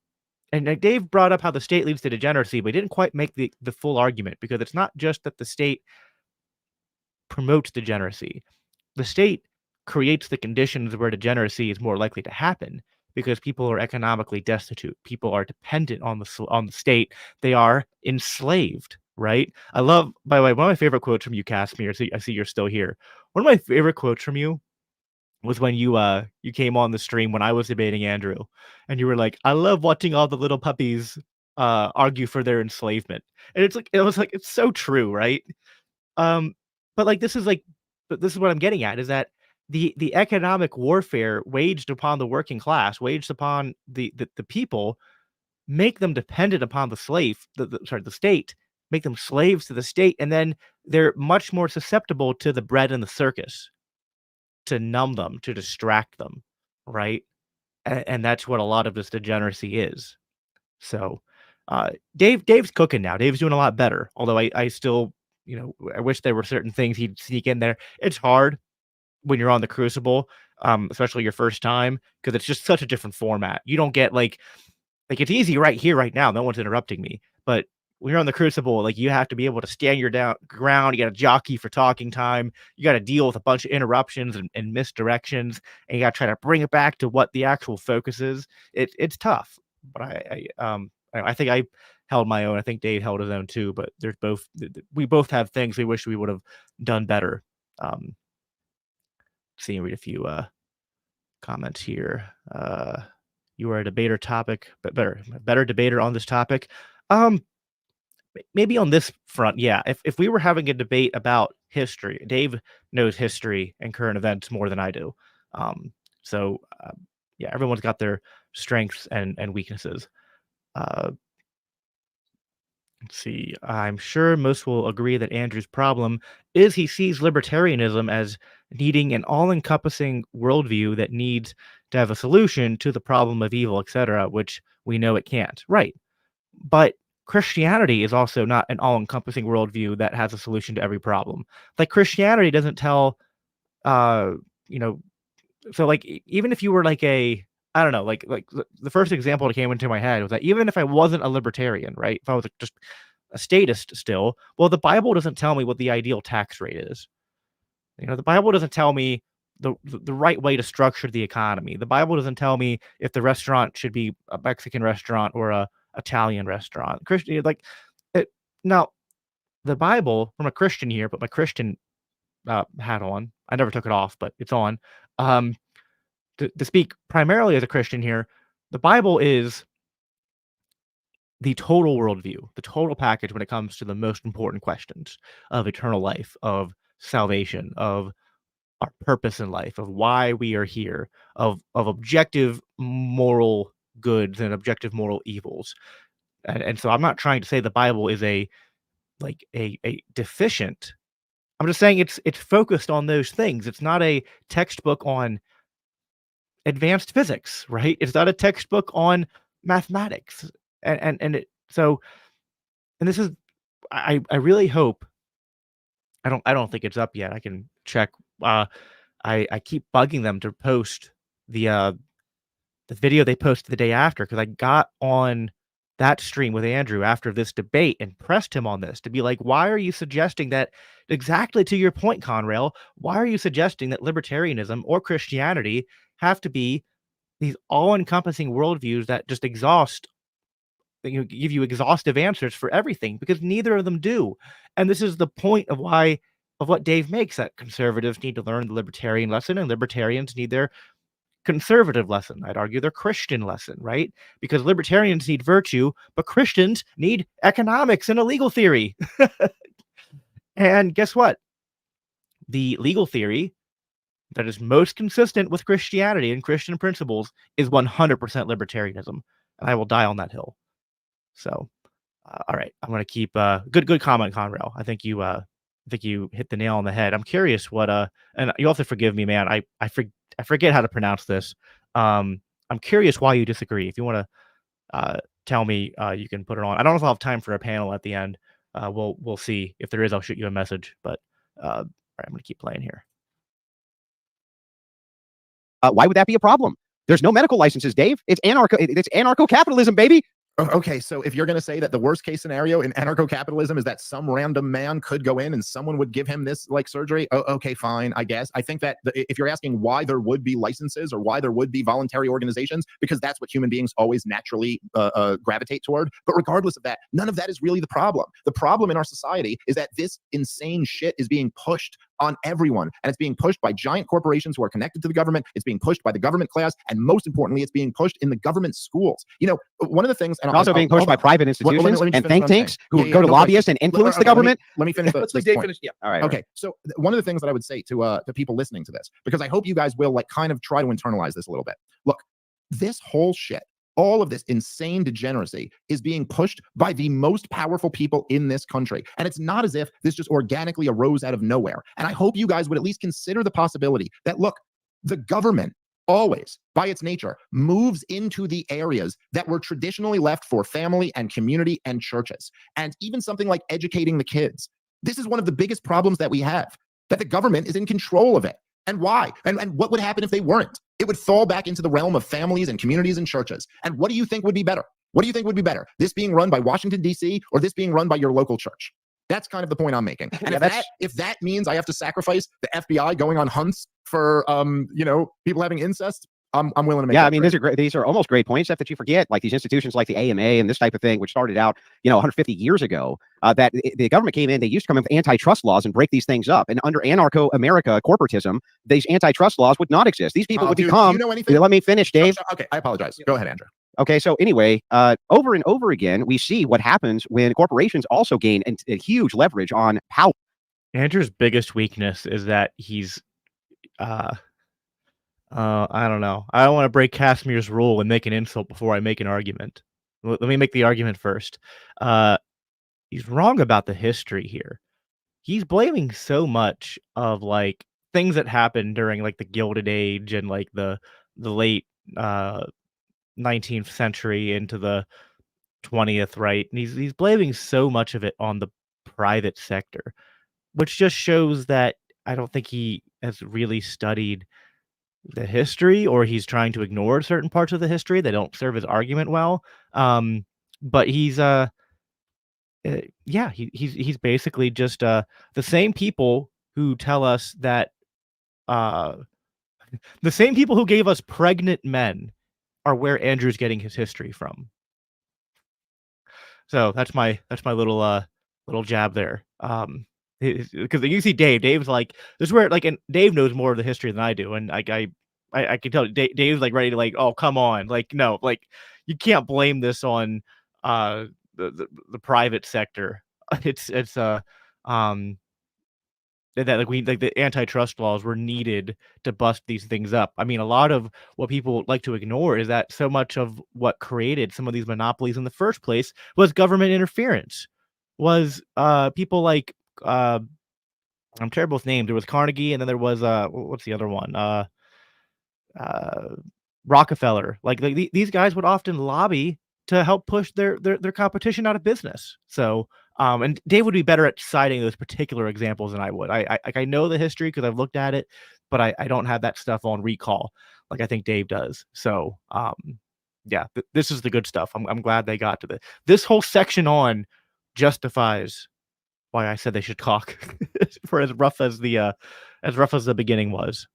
and Dave brought up how the state leads to degeneracy, but he didn't quite make the full argument because it's not just that the state promotes degeneracy. The state creates the conditions where degeneracy is more likely to happen because people are economically destitute. People are dependent on the state. They are enslaved, right? I love, by the way, one of my favorite quotes from you, Casimir. I see you're still here. One of my favorite quotes from you was when you came on the stream when I was debating Andrew, and you were like, "I love watching all the little puppies argue for their enslavement," and it's so true, right? Um, but this is what I'm getting at is that the economic warfare waged upon the working class, waged upon the people, make them dependent upon the state, make them slaves to the state, and then they're much more susceptible to the bread and the circus, to numb them, to distract them, right? And that's what a lot of this degeneracy is. So, Dave's cooking now. Dave's doing a lot better. Although I still, I wish there were certain things he'd sneak in there. It's hard when you're on the Crucible, especially your first time, because it's just such a different format. You don't get like it's easy right here, right now. No one's interrupting me. But when you're on the Crucible, you have to be able to stand your ground. You got to jockey for talking time. You got to deal with a bunch of interruptions and misdirections, and you got to try to bring it back to what the actual focus is. It's tough, but I think I held my own. I think Dave held his own too. But we both have things we wish we would have done better. Read a few comments here. You are a debater topic, but better debater on this topic. Maybe on this front, yeah. If we were having a debate about history, Dave knows history and current events more than I do. So yeah, everyone's got their strengths and weaknesses. Let's see. I'm sure most will agree that Andrew's problem is he sees libertarianism as needing an all-encompassing worldview that needs to have a solution to the problem of evil, etc., which we know it can't. Right. But Christianity is also not an all-encompassing worldview that has a solution to every problem. Christianity doesn't tell, so even if you were I don't know, the first example that came into my head was that even if I wasn't a libertarian, right? If I was just a statist still, well, the Bible doesn't tell me what the ideal tax rate is. The Bible doesn't tell me the right way to structure the economy. The Bible doesn't tell me if the restaurant should be a Mexican restaurant or a Italian restaurant. Christian, now the Bible, from a Christian here, put my Christian hat on. I never took it off, but it's on. To speak primarily as a Christian here, the Bible is the total worldview, the total package when it comes to the most important questions of eternal life, of salvation, of our purpose in life, of why we are here, of objective moral goods and objective moral evils. And so I'm not trying to say the Bible is a deficient. I'm just saying it's focused on those things. It's not a textbook on advanced physics, right? It's not a textbook on mathematics. And this is, I really hope, I don't think it's up yet. I can check. I keep bugging them to post the video they posted the day after, because I got on that stream with Andrew after this debate and pressed him on this to be like, why are you suggesting that, exactly to your point, Conrail, why are you suggesting that libertarianism or Christianity have to be these all-encompassing worldviews that just give you exhaustive answers for everything? Because neither of them do. And this is the point of what Dave makes, that conservatives need to learn the libertarian lesson and libertarians need their conservative lesson. I'd argue they're Christian lesson, right? Because libertarians need virtue, but Christians need economics and a legal theory. And guess what? The legal theory that is most consistent with Christianity and Christian principles is 100% libertarianism. And I will die on that hill. So, all right, I'm going to keep good comment, Conrail. I think you hit the nail on the head. I'm curious what and you'll have to forgive me, man. I forget how to pronounce this. I'm curious why you disagree. If you want to tell me, you can put it on. I don't know if I'll have time for a panel at the end. We'll see. If there is, I'll shoot you a message. But all right, I'm going to keep playing here. Why would that be a problem? There's no medical licenses, Dave. It's anarcho-capitalism, baby. Okay, so if you're going to say that the worst case scenario in anarcho-capitalism is that some random man could go in and someone would give him this like surgery, okay, fine, I guess. I think that if you're asking why there would be licenses or why there would be voluntary organizations, because that's what human beings always naturally gravitate toward. But regardless of that, none of that is really the problem. The problem in our society is that this insane shit is being pushed on everyone, and it's being pushed by giant corporations who are connected to the government. It's being pushed by the government class, and most importantly, it's being pushed in the government schools. You know, one of the things, and also being pushed by private institutions and think tanks who go to lobbyists and influence the government. Let me finish. Let's Dave finish. Yeah. All right. Okay. So one of the things that I would say to people listening to this, because I hope you guys will like kind of try to internalize this a little bit. Look, this whole shit, all of this insane degeneracy is being pushed by the most powerful people in this country. And it's not as if this just organically arose out of nowhere. And I hope you guys would at least consider the possibility that, look, the government always, by its nature, moves into the areas that were traditionally left for family and community and churches. And even something like educating the kids. This is one of the biggest problems that we have, that the government is in control of it. And why? And what would happen if they weren't? It would fall back into the realm of families and communities and churches. And what do you think would be better? What do you think would be better? This being run by Washington, D.C., or this being run by your local church? That's kind of the point I'm making. And if that means I have to sacrifice the FBI going on hunts for people having incest, I'm willing to make. Yeah, I mean, these are almost great points that you forget, like these institutions like the AMA and this type of thing, which started out 150 years ago. That the government came in, they used to come in with antitrust laws and break these things up. And under anarcho-America corporatism, these antitrust laws would not exist. These people would become. Do you know anything? Let me finish, Dave. Okay, I apologize. Go ahead, Andrew. Okay, so anyway, over and over again, we see what happens when corporations also gain a huge leverage on power. Andrew's biggest weakness is that he's, I don't know. I don't want to break Casimir's rule and make an insult before I make an argument. Let me make the argument first. He's wrong about the history here. He's blaming so much of like things that happened during like the Gilded Age and like the late 19th century into the 20th, right? And he's blaming so much of it on the private sector, which just shows that I don't think he has really studied the history, or he's trying to ignore certain parts of the history that don't serve his argument well. But he's he's basically just the same people who tell us that the same people who gave us pregnant men are where Andrew's getting his history from. So that's my little jab there. Because you see Dave's like, this is where like, and Dave knows more of the history than I do, and I can tell Dave's like ready to like, oh come on, like no, like you can't blame this on the private sector. It's that like the antitrust laws were needed to bust these things up. I mean, a lot of what people like to ignore is that so much of what created some of these monopolies in the first place was government interference. Was people like I'm terrible with names. There was Carnegie, and then there was what's the other one? Rockefeller. Like these guys would often lobby to help push their competition out of business. So and Dave would be better at citing those particular examples than I would. I know the history because I've looked at it, but I don't have that stuff on recall like I think Dave does. So yeah, this is the good stuff. I'm glad they got to this whole section on justifies why I said they should talk for as rough as the beginning was.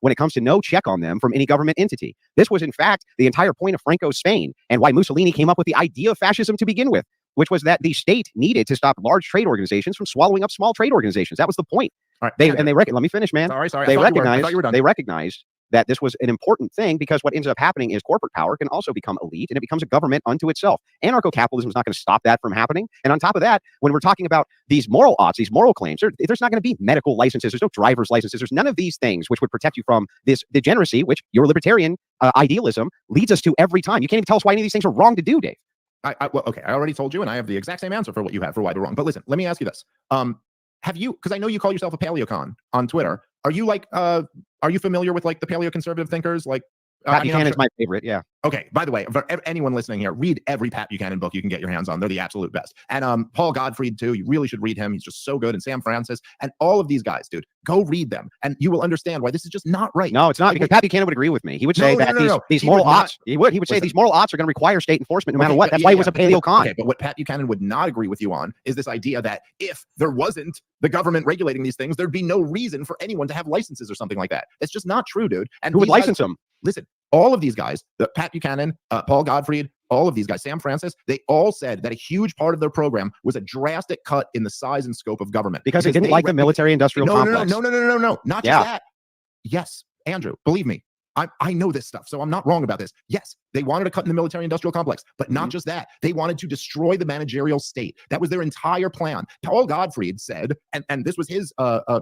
When it comes to no check on them from any government entity. This was, in fact, the entire point of Franco's Spain and why Mussolini came up with the idea of fascism to begin with, which was that the state needed to stop large trade organizations from swallowing up small trade organizations. That was the point. All right, let me finish, man. Sorry. They recognized that this was an important thing, because what ends up happening is corporate power can also become elite and it becomes a government unto itself. Anarcho-capitalism is not going to stop that from happening. And on top of that, when we're talking about these moral odds, these moral claims, there's not going to be medical licenses. There's no driver's licenses. There's none of these things which would protect you from this degeneracy, which your libertarian idealism leads us to every time. You can't even tell us why any of these things are wrong to do, Dave. Well, okay, I already told you, and I have the exact same answer for what you have for why they're wrong. But listen, let me ask you this. Have you, because I know you call yourself a paleocon on Twitter, are you like, are you familiar with like the paleoconservative thinkers? Like, Pat Buchanan is my favorite, yeah. Okay, by the way, for anyone listening here, read every Pat Buchanan book you can get your hands on. They're the absolute best. And Paul Gottfried, too. You really should read him. He's just so good. And Sam Francis and all of these guys, dude. Go read them, and you will understand why this is just not right. No, it's not, because Pat Buchanan would agree with me. He would say these moral odds. He would say these moral odds are going to require state enforcement no matter what. That's why he was a paleocon. Okay, but what Pat Buchanan would not agree with you on is this idea that if there wasn't the government regulating these things, there'd be no reason for anyone to have licenses or something like that. That's just not true, dude. And who would license them? Listen, all of these guys, Pat Buchanan, Paul Gottfried, all of these guys, Sam Francis, they all said that a huge part of their program was a drastic cut in the size and scope of government. Because they didn't like the military-industrial complex. No, not just that. Yes, Andrew, believe me, I know this stuff, so I'm not wrong about this. Yes, they wanted to cut in the military-industrial complex, but not just that. They wanted to destroy the managerial state. That was their entire plan. Paul Gottfried said, and this was his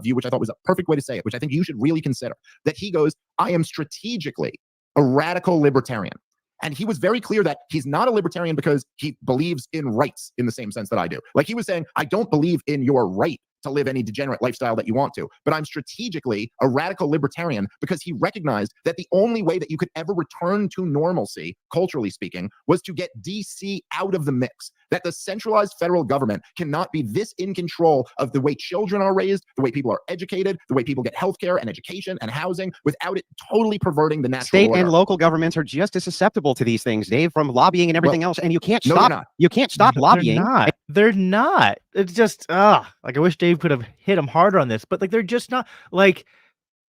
view, which I thought was a perfect way to say it, which I think you should really consider, that he goes, I am strategically a radical libertarian. And he was very clear that he's not a libertarian because he believes in rights in the same sense that I do. Like he was saying, I don't believe in your right to live any degenerate lifestyle that you want to, but I'm strategically a radical libertarian, because he recognized that the only way that you could ever return to normalcy, culturally speaking, was to get DC out of the mix. That the centralized federal government cannot be this in control of the way children are raised, the way people are educated, the way people get healthcare and education and housing, without it totally perverting the natural State order. and local governments are just as susceptible to these things, Dave, from lobbying and everything else. And you can't stop. You can't stop lobbying. They're not. It's just like I wish Dave could have hit him harder on this, but like they're just not. Like,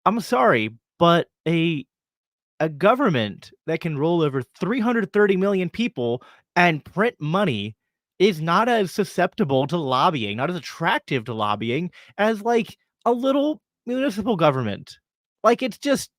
I'm sorry, but a government that can roll over 330 million people and print money is not as susceptible to lobbying, not as attractive to lobbying as like a little municipal government. Like it's just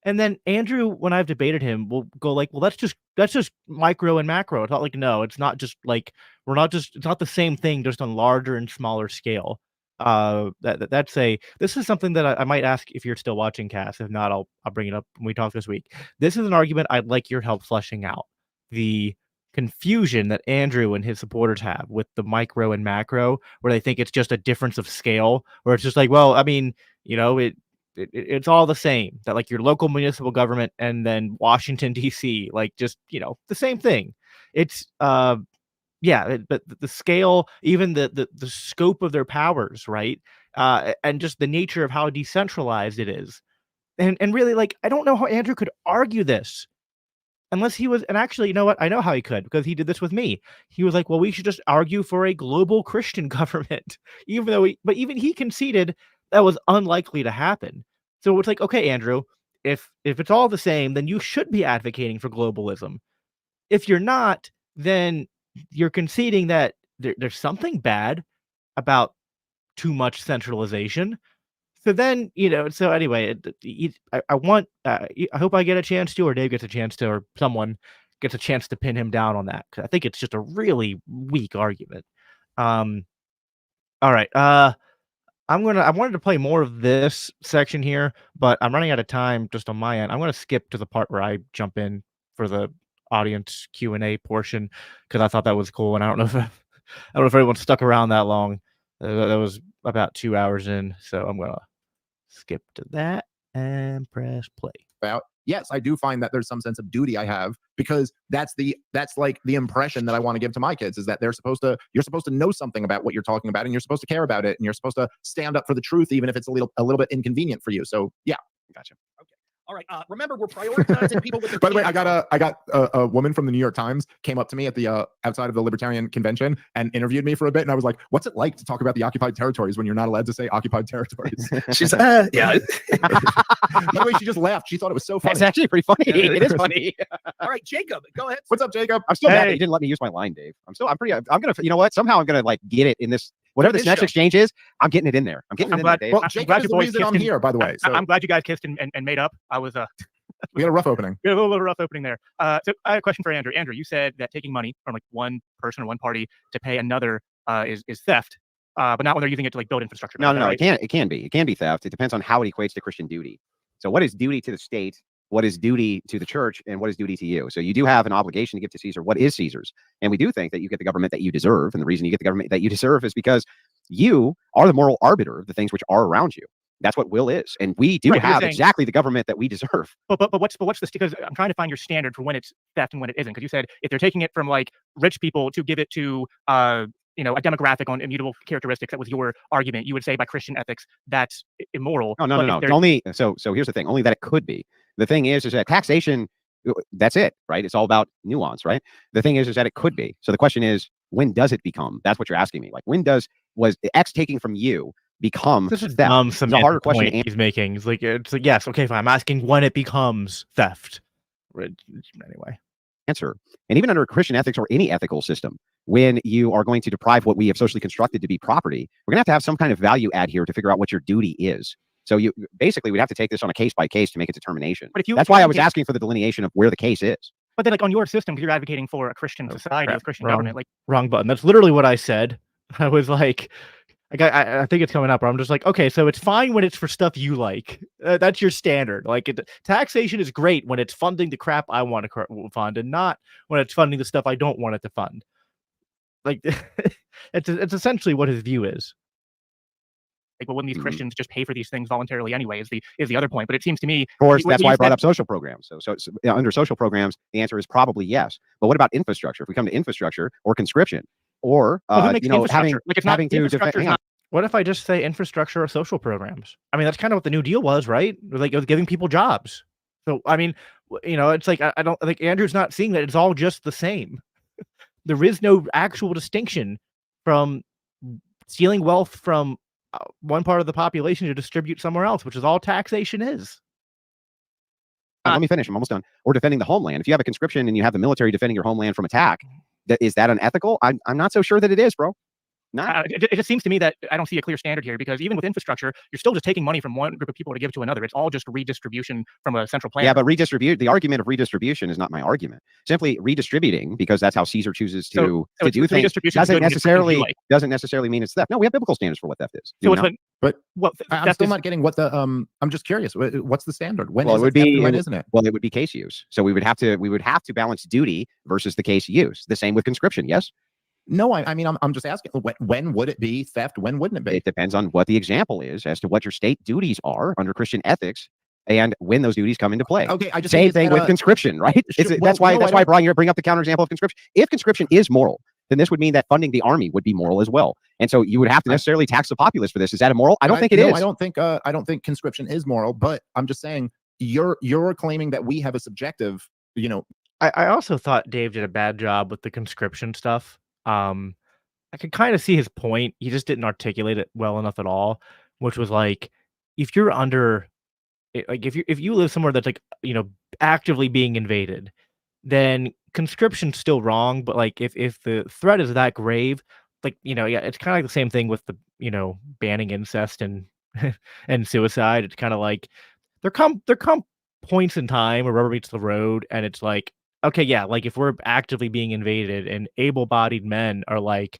And then Andrew, when I've debated him, will go like, well, that's just micro and macro. It's not like, no, it's not just like it's not the same thing, just on larger and smaller scale. This is something that I might ask if you're still watching, Cass. If not, I'll bring it up when we talk this week. This is an argument I'd like your help fleshing out. The confusion that Andrew and his supporters have with the micro and macro, where they think it's just a difference of scale, where it's just like, well, I mean, you know, it's all the same, that like your local municipal government and then Washington, D.C., like just, you know, the same thing. It's but the scale, even the scope of their powers, right? And just the nature of how decentralized it is. And really, like, I don't know how Andrew could argue this unless he was, and actually, you know what? I know how he could, because he did this with me. He was like, well, we should just argue for a global Christian government, but even he conceded that was unlikely to happen. So it's like, okay, Andrew, if it's all the same, then you should be advocating for globalism. If you're not, then you're conceding that there's something bad about too much centralization. So then, you know, so anyway, I hope I get a chance to, or Dave gets a chance to, or someone gets a chance to pin him down on that, because I think it's just a really weak argument. All right. I wanted to play more of this section here, but I'm running out of time just on my end. I'm going to skip to the part where I jump in for the audience Q&A portion, because I thought that was cool, and I don't know if anyone stuck around that long. That was about 2 hours in, so I'm gonna skip to that and press play. Yes, I do find that there's some sense of duty I have, because that's like the impression that I want to give to my kids, is that you're supposed to know something about what you're talking about, and you're supposed to care about it, and you're supposed to stand up for the truth, even if it's a little bit inconvenient for you. So yeah, gotcha. Okay. All right. Remember, we're prioritizing people with. By the way, I got a woman from the New York Times came up to me at the outside of the Libertarian convention and interviewed me for a bit, and I was like, "What's it like to talk about the occupied territories when you're not allowed to say occupied territories?" She's like, yeah. By the way, she just laughed. She thought it was so funny. It's actually pretty funny. It is funny. All right, Jacob, go ahead. What's up, Jacob? I'm still mad that you didn't let me use my line, Dave. I'm gonna, you know what? Somehow I'm gonna like get it in this whatever to this this next show. exchange is, I'm getting it in there. I'm getting I'm it in glad- there, Dave. Well, I'm Jacob glad is your the boys reason kissed I'm in- here, by the way. So I'm glad you guys kissed and made up. I was we had a rough opening. we had a little rough opening there. So I have a question for Andrew. Andrew, you said that taking money from like one person or one party to pay another is theft, but not when they're using it to like build infrastructure. No, Is that no, right? it can be theft. It depends on how it equates to Christian duty. So what is duty to the state? What is duty to the church, and what is duty to you? So you do have an obligation to give to Caesar what is Caesar's, and we do think that you get the government that you deserve. And the reason you get the government that you deserve is because you are the moral arbiter of the things which are around you. That's what will is, and we do Right, but you're have saying- exactly the government that we deserve. But what's this? Because I'm trying to find your standard for when it's theft and when it isn't. Because you said if they're taking it from like rich people to give it to a demographic on immutable characteristics, that was your argument. You would say by Christian ethics that's immoral. No, no, But no, if no. they're- Only so here's the thing. Only that it could be. The thing is that taxation. That's it, right? It's all about nuance, right? The thing is that it could be. So the question is, when does it become? That's what you're asking me. Like, when was X taking from you become This is theft? some It's a harder question to point he's making. It's like yes, okay, fine. I'm asking when it becomes theft. Anyway, answer. And even under Christian ethics or any ethical system, when you are going to deprive what we have socially constructed to be property, we're going to have some kind of value add here to figure out what your duty is. So you basically we'd have to take this on a case by case to make a determination. but if you That's why I was asking for the delineation of where the case is. But then, like on your system, because you're advocating for a Christian society, crap. a Christian Wrong. government, like Wrong button. That's literally what I said. I was like I think it's coming up. Where I'm just like, okay, so it's fine when it's for stuff you like. That's your standard. Like taxation is great when it's funding the crap I want to fund, and not when it's funding the stuff I don't want it to fund. Like it's essentially what his view is. but wouldn't these Mhm. Christians just pay for these things voluntarily anyway? Is the other point? But it seems to me, Of course, what that's you why I said- brought up social programs. So under social programs, the answer is probably yes. But what about infrastructure? If we come to infrastructure or conscription, or Well, who makes having infrastructure? Like it's not having to infrastructure. hang Is on. not What if I just say infrastructure or social programs? I mean, that's kind of what the New Deal was, right? Like it was giving people jobs. So I mean, it's like I don't think Andrew's not seeing that it's all just the same. There is no actual distinction from stealing wealth from one part of the population to distribute somewhere else, which is all taxation is. Let me finish. I'm almost done. Or defending the homeland. If you have a conscription and you have the military defending your homeland from attack, is that unethical? I'm not so sure that it is, bro. Not. It just seems to me that I don't see a clear standard here, because even with infrastructure, you're still just taking money from one group of people to give to another. It's all just redistribution from a central plan. Yeah, but the argument of redistribution is not my argument. Simply redistributing, because that's how Caesar chooses to So it's do things, redistribution is doesn't good when it's things you like. necessarily mean it's theft. No, we have biblical standards for what theft is. Do So we it's not? But well, I'm theft still is- not getting what the I'm just curious. What's the standard? When Well, is it would theft and be- when isn't it? Well, it would be case use. So we would have to balance duty versus the case use. The same with conscription. Yes, No, I mean I'm just asking. When would it be theft? When wouldn't it be? it depends on what the example is as to what your state duties are under Christian ethics, and when those duties come into play. Okay, I just Same think thing it's with at a- conscription, right? Sure, That's why no, that's I why I don't- bring up the counterexample of conscription. If conscription is moral, then this would mean that funding the army would be moral as well. And so you would have to necessarily tax the populace for this. Is that immoral? I don't think it is. I don't think conscription is moral, but I'm just saying you're claiming that we have a subjective, I also thought Dave did a bad job with the conscription stuff. I could kind of see his point. He just didn't articulate it well enough at all, which was like, if you're under, like, if you live somewhere that's like, actively being invaded, then conscription's still wrong. But like, if the threat is that grave, like, yeah, it's kind of like the same thing with the, banning incest and and suicide. It's kind of like there come points in time where rubber meets the road, and it's like, okay, yeah, like if we're actively being invaded and able-bodied men are like,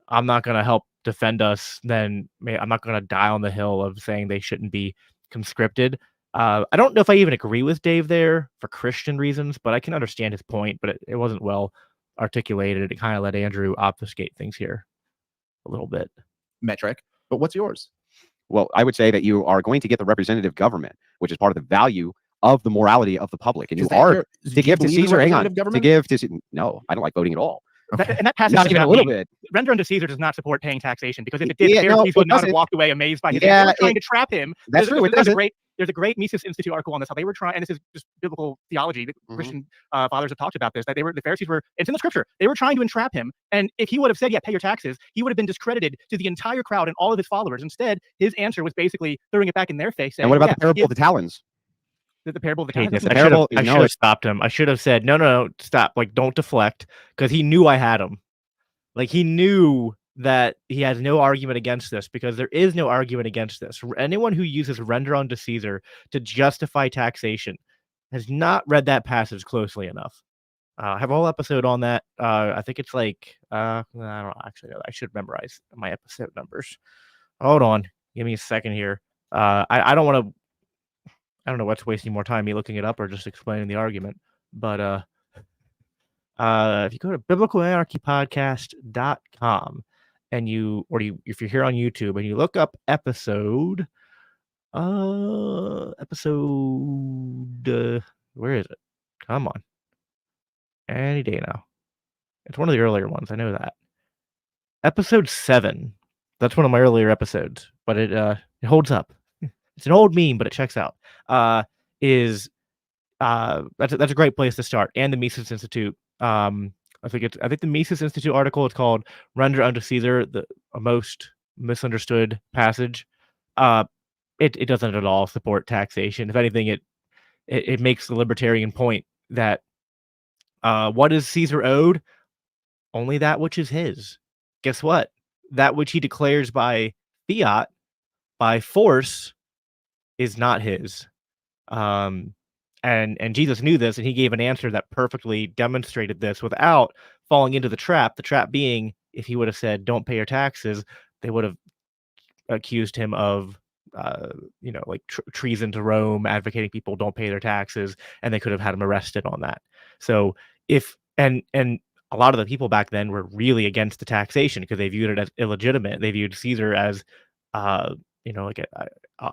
I'm not going to help defend us, then I'm not going to die on the hill of saying they shouldn't be conscripted. I don't know if I even agree with Dave there for Christian reasons, but I can understand his point, but it wasn't well articulated. It kind of let Andrew obfuscate things here a little bit. metric. But what's yours? Well, I would say that you are going to get the representative government, which is part of the value of the morality of the public. And Is you that are your- do to you give to believe in Caesar. Hang on. representative To government? give to no, I don't like voting at all. And that passage Not does even a not little mean- bit. Render unto Caesar does not support paying taxation, because if it did, Yeah, the no, Pharisees it would not have doesn't. walked away amazed by his Yeah, They were trying to trap him. That's true. It doesn't. There's a great Mises Institute article on this, how they were trying, and this is just biblical theology. The Mhm. Christian fathers have talked about this, that the Pharisees were, it's in the scripture, they were trying to entrap him. And if he would have said, yeah, pay your taxes, he would have been discredited to the entire crowd and all of his followers. Instead, his answer was basically throwing it back in their face. Saying, And what about yeah, the parable of the talons? the parable of the Hate talents? this. The I should parable- have no, it's- stopped him. I should have said, no, stop. Like, don't deflect, because he knew I had him. Like, he knew that he has no argument against this, because there is no argument against this. Anyone who uses render unto Caesar to justify taxation has not read that passage closely enough. I have a whole episode on that. I think it's like I don't know, actually. I should memorize my episode numbers. Hold on, give me a second here. I don't want to. I don't know what's wasting more time, me looking it up or just explaining the argument. But if you go to biblicalanarchypodcast.com and if you're here on YouTube and you look up episode, where is it? Come on. Any day now. It's one of the earlier ones. I know that. Episode 7. That's one of my earlier episodes, but it holds up. It's an old meme, but it checks out. That's a great place to start. And the Mises Institute. I think the Mises Institute article is called "Render unto Caesar the most misunderstood passage." It doesn't at all support taxation. If anything, it makes the libertarian point that what is Caesar owed? Only that which is his. Guess what? That which he declares by fiat, by force, is not his. And Jesus knew this, and he gave an answer that perfectly demonstrated this without falling into the trap. The trap being, if he would have said, "Don't pay your taxes," they would have accused him of, treason to Rome, advocating people don't pay their taxes, and they could have had him arrested on that. So and a lot of the people back then were really against the taxation because they viewed it as illegitimate. They viewed Caesar as,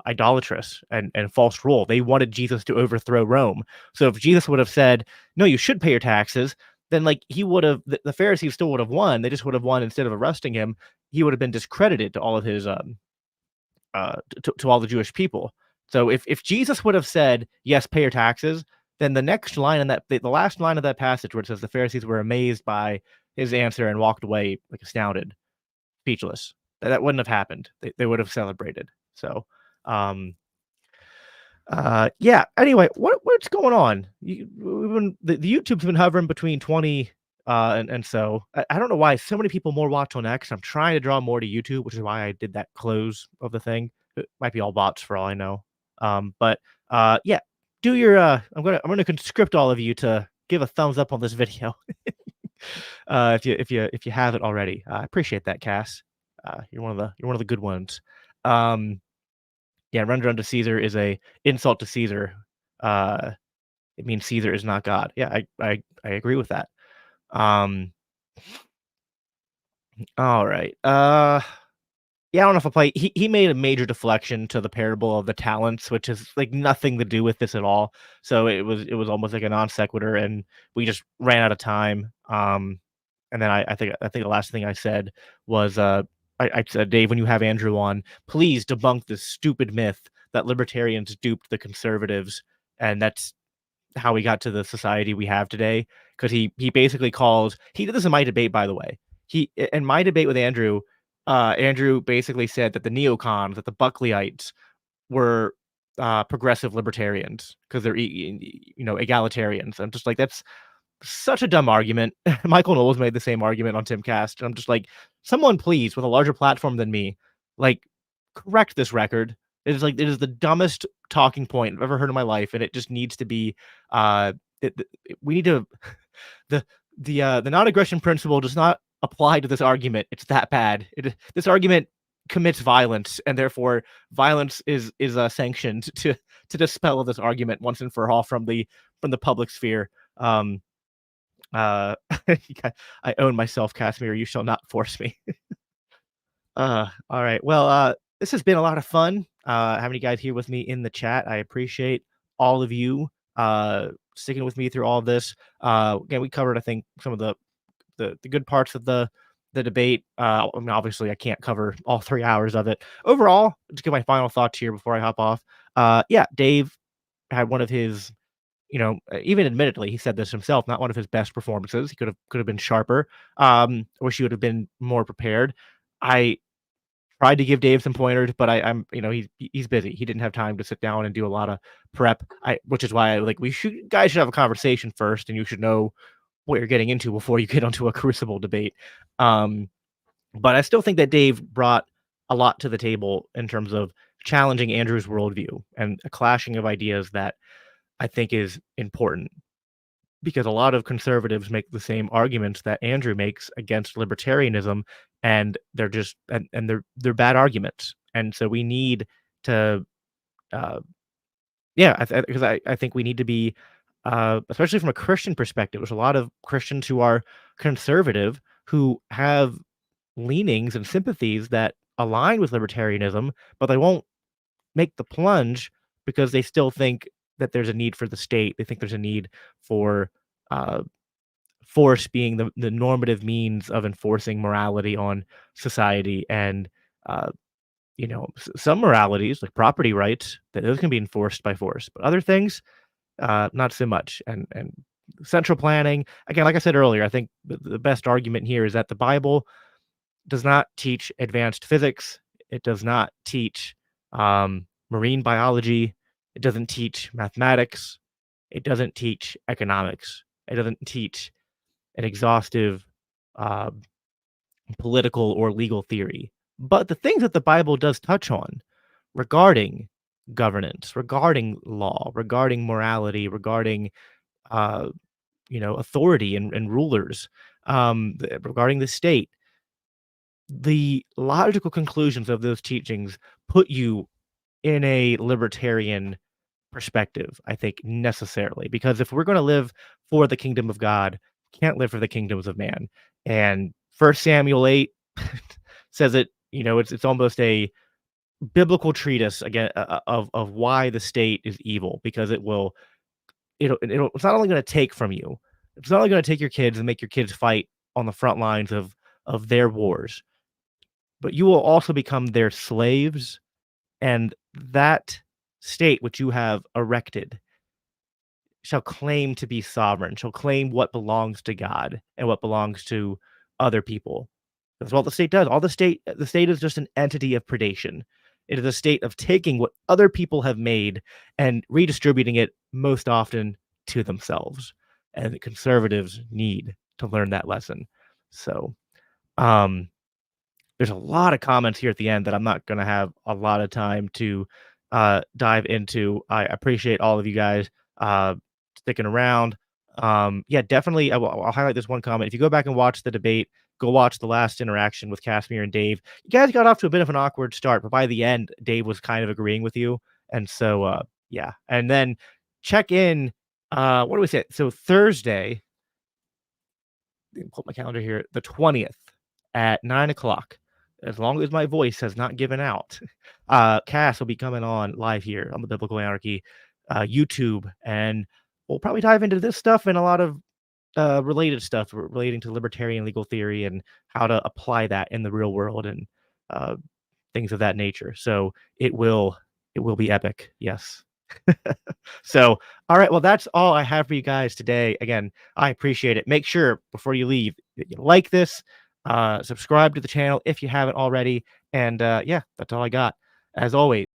idolatrous and false rule. They wanted Jesus to overthrow Rome. So if Jesus would have said, "No, you should pay your taxes," then he would have, the Pharisees still would have won. They just would have won. Instead of arresting him, he would have been discredited to all of his to all the Jewish people. So if Jesus would have said, "Yes, pay your taxes," then the next line in the last line of that passage, where it says the Pharisees were amazed by his answer and walked away like astounded, speechless, that wouldn't have happened. They would have celebrated. So, Anyway, what's going on? The YouTube's been hovering between 20 and so I don't know why so many people more watch on X. I'm trying to draw more to YouTube, which is why I did that close of the thing. It might be all bots for all I know. Do your I'm gonna conscript all of you to give a thumbs up on this video. If you haven't already. I appreciate that, Cass. You're one of the good ones. Render unto Caesar is a insult to Caesar. It means Caesar is not God. Yeah, I agree with that. All right. I don't know if I'll play. He made a major deflection to the parable of the talents, which is like nothing to do with this at all. So it was almost like a non sequitur, and we just ran out of time. And then I think the last thing I said was I said, "Dave, when you have Andrew on, please debunk this stupid myth that libertarians duped the conservatives," and that's how we got to the society we have today. Because he basically he did this in my debate, by the way. In my debate with Andrew, Andrew basically said that the neocons, that the Buckleyites, were progressive libertarians because they're egalitarians. I'm just like, that's such a dumb argument. Michael Knowles made the same argument on Timcast, and I'm just like, someone please, with a larger platform than me, correct this record. It is the dumbest talking point I've ever heard in my life, and it just needs to be. We need to. The non-aggression principle does not apply to this argument. It's that bad. This argument commits violence, and therefore violence is sanctioned to dispel this argument once and for all from the public sphere. I own myself, Casimir. You shall not force me. All right. Well, this has been a lot of fun. Having you guys here with me in the chat. I appreciate all of you sticking with me through all of this. Again, we covered, I think, some of the good parts of the debate. Obviously, I can't cover all 3 hours of it. Overall, to get my final thoughts here before I hop off. Dave had one of his, even admittedly, he said this himself, not one of his best performances. He could have been sharper. Wish he would have been more prepared. I tried to give Dave some pointers, but he's busy. He didn't have time to sit down and do a lot of prep. Which is why guys should have a conversation first, and you should know what you're getting into before you get onto a crucible debate. But I still think that Dave brought a lot to the table in terms of challenging Andrew's worldview and a clashing of ideas that I think is important, because a lot of conservatives make the same arguments that Andrew makes against libertarianism, and they're just and they're bad arguments. And so we need to uh yeah, because I think we need to be especially from a Christian perspective. There's a lot of Christians who are conservative who have leanings and sympathies that align with libertarianism, but they won't make the plunge because they still think that there's a need for the state. They think there's a need for uh, force being the normative means of enforcing morality on society. And, uh, some moralities, like property rights, that those can be enforced by force, but other things, not so much. And central planning, again, like I said earlier, I think the best argument here is that the Bible does not teach advanced physics. It does not teach marine biology. It doesn't teach mathematics. It doesn't teach economics. It doesn't teach an exhaustive uh, political or legal theory. But the things that the Bible does touch on regarding governance, regarding law, regarding morality, regarding uh, authority and rulers, regarding the state, the logical conclusions of those teachings put you in a libertarian perspective, I think, necessarily. Because if we're going to live for the kingdom of God, we can't live for the kingdoms of man. And First Samuel 8 says it, it's almost a biblical treatise again of why the state is evil, because it's not only going to take from you, it's not only going to take your kids and make your kids fight on the front lines of their wars, but you will also become their slaves, and that state which you have erected shall claim to be sovereign, shall claim what belongs to God and what belongs to other people. That's what the state does. The state is just an entity of predation. It is a state of taking what other people have made and redistributing it most often to themselves. And the conservatives need to learn that lesson. So, there's a lot of comments here at the end that I'm not going to have a lot of time to dive into. I appreciate all of you guys sticking around. Yeah, definitely. I'll highlight this one comment. If you go back and watch the debate, go watch the last interaction with Casimir and Dave. You guys got off to a bit of an awkward start, but by the end, Dave was kind of agreeing with you. And so, yeah. And then check in. What do we say? So Thursday, pull up my calendar here, the 20th at 9 o'clock. As long as my voice has not given out, Cass will be coming on live here on the Biblical Anarchy YouTube, and we'll probably dive into this stuff and a lot of related stuff relating to libertarian legal theory and how to apply that in the real world and things of that nature. So it will be epic. Yes. So, all right. Well, that's all I have for you guys today. Again, I appreciate it. Make sure before you leave that you like this, subscribe to the channel if you haven't already. And yeah, that's all I got. As always,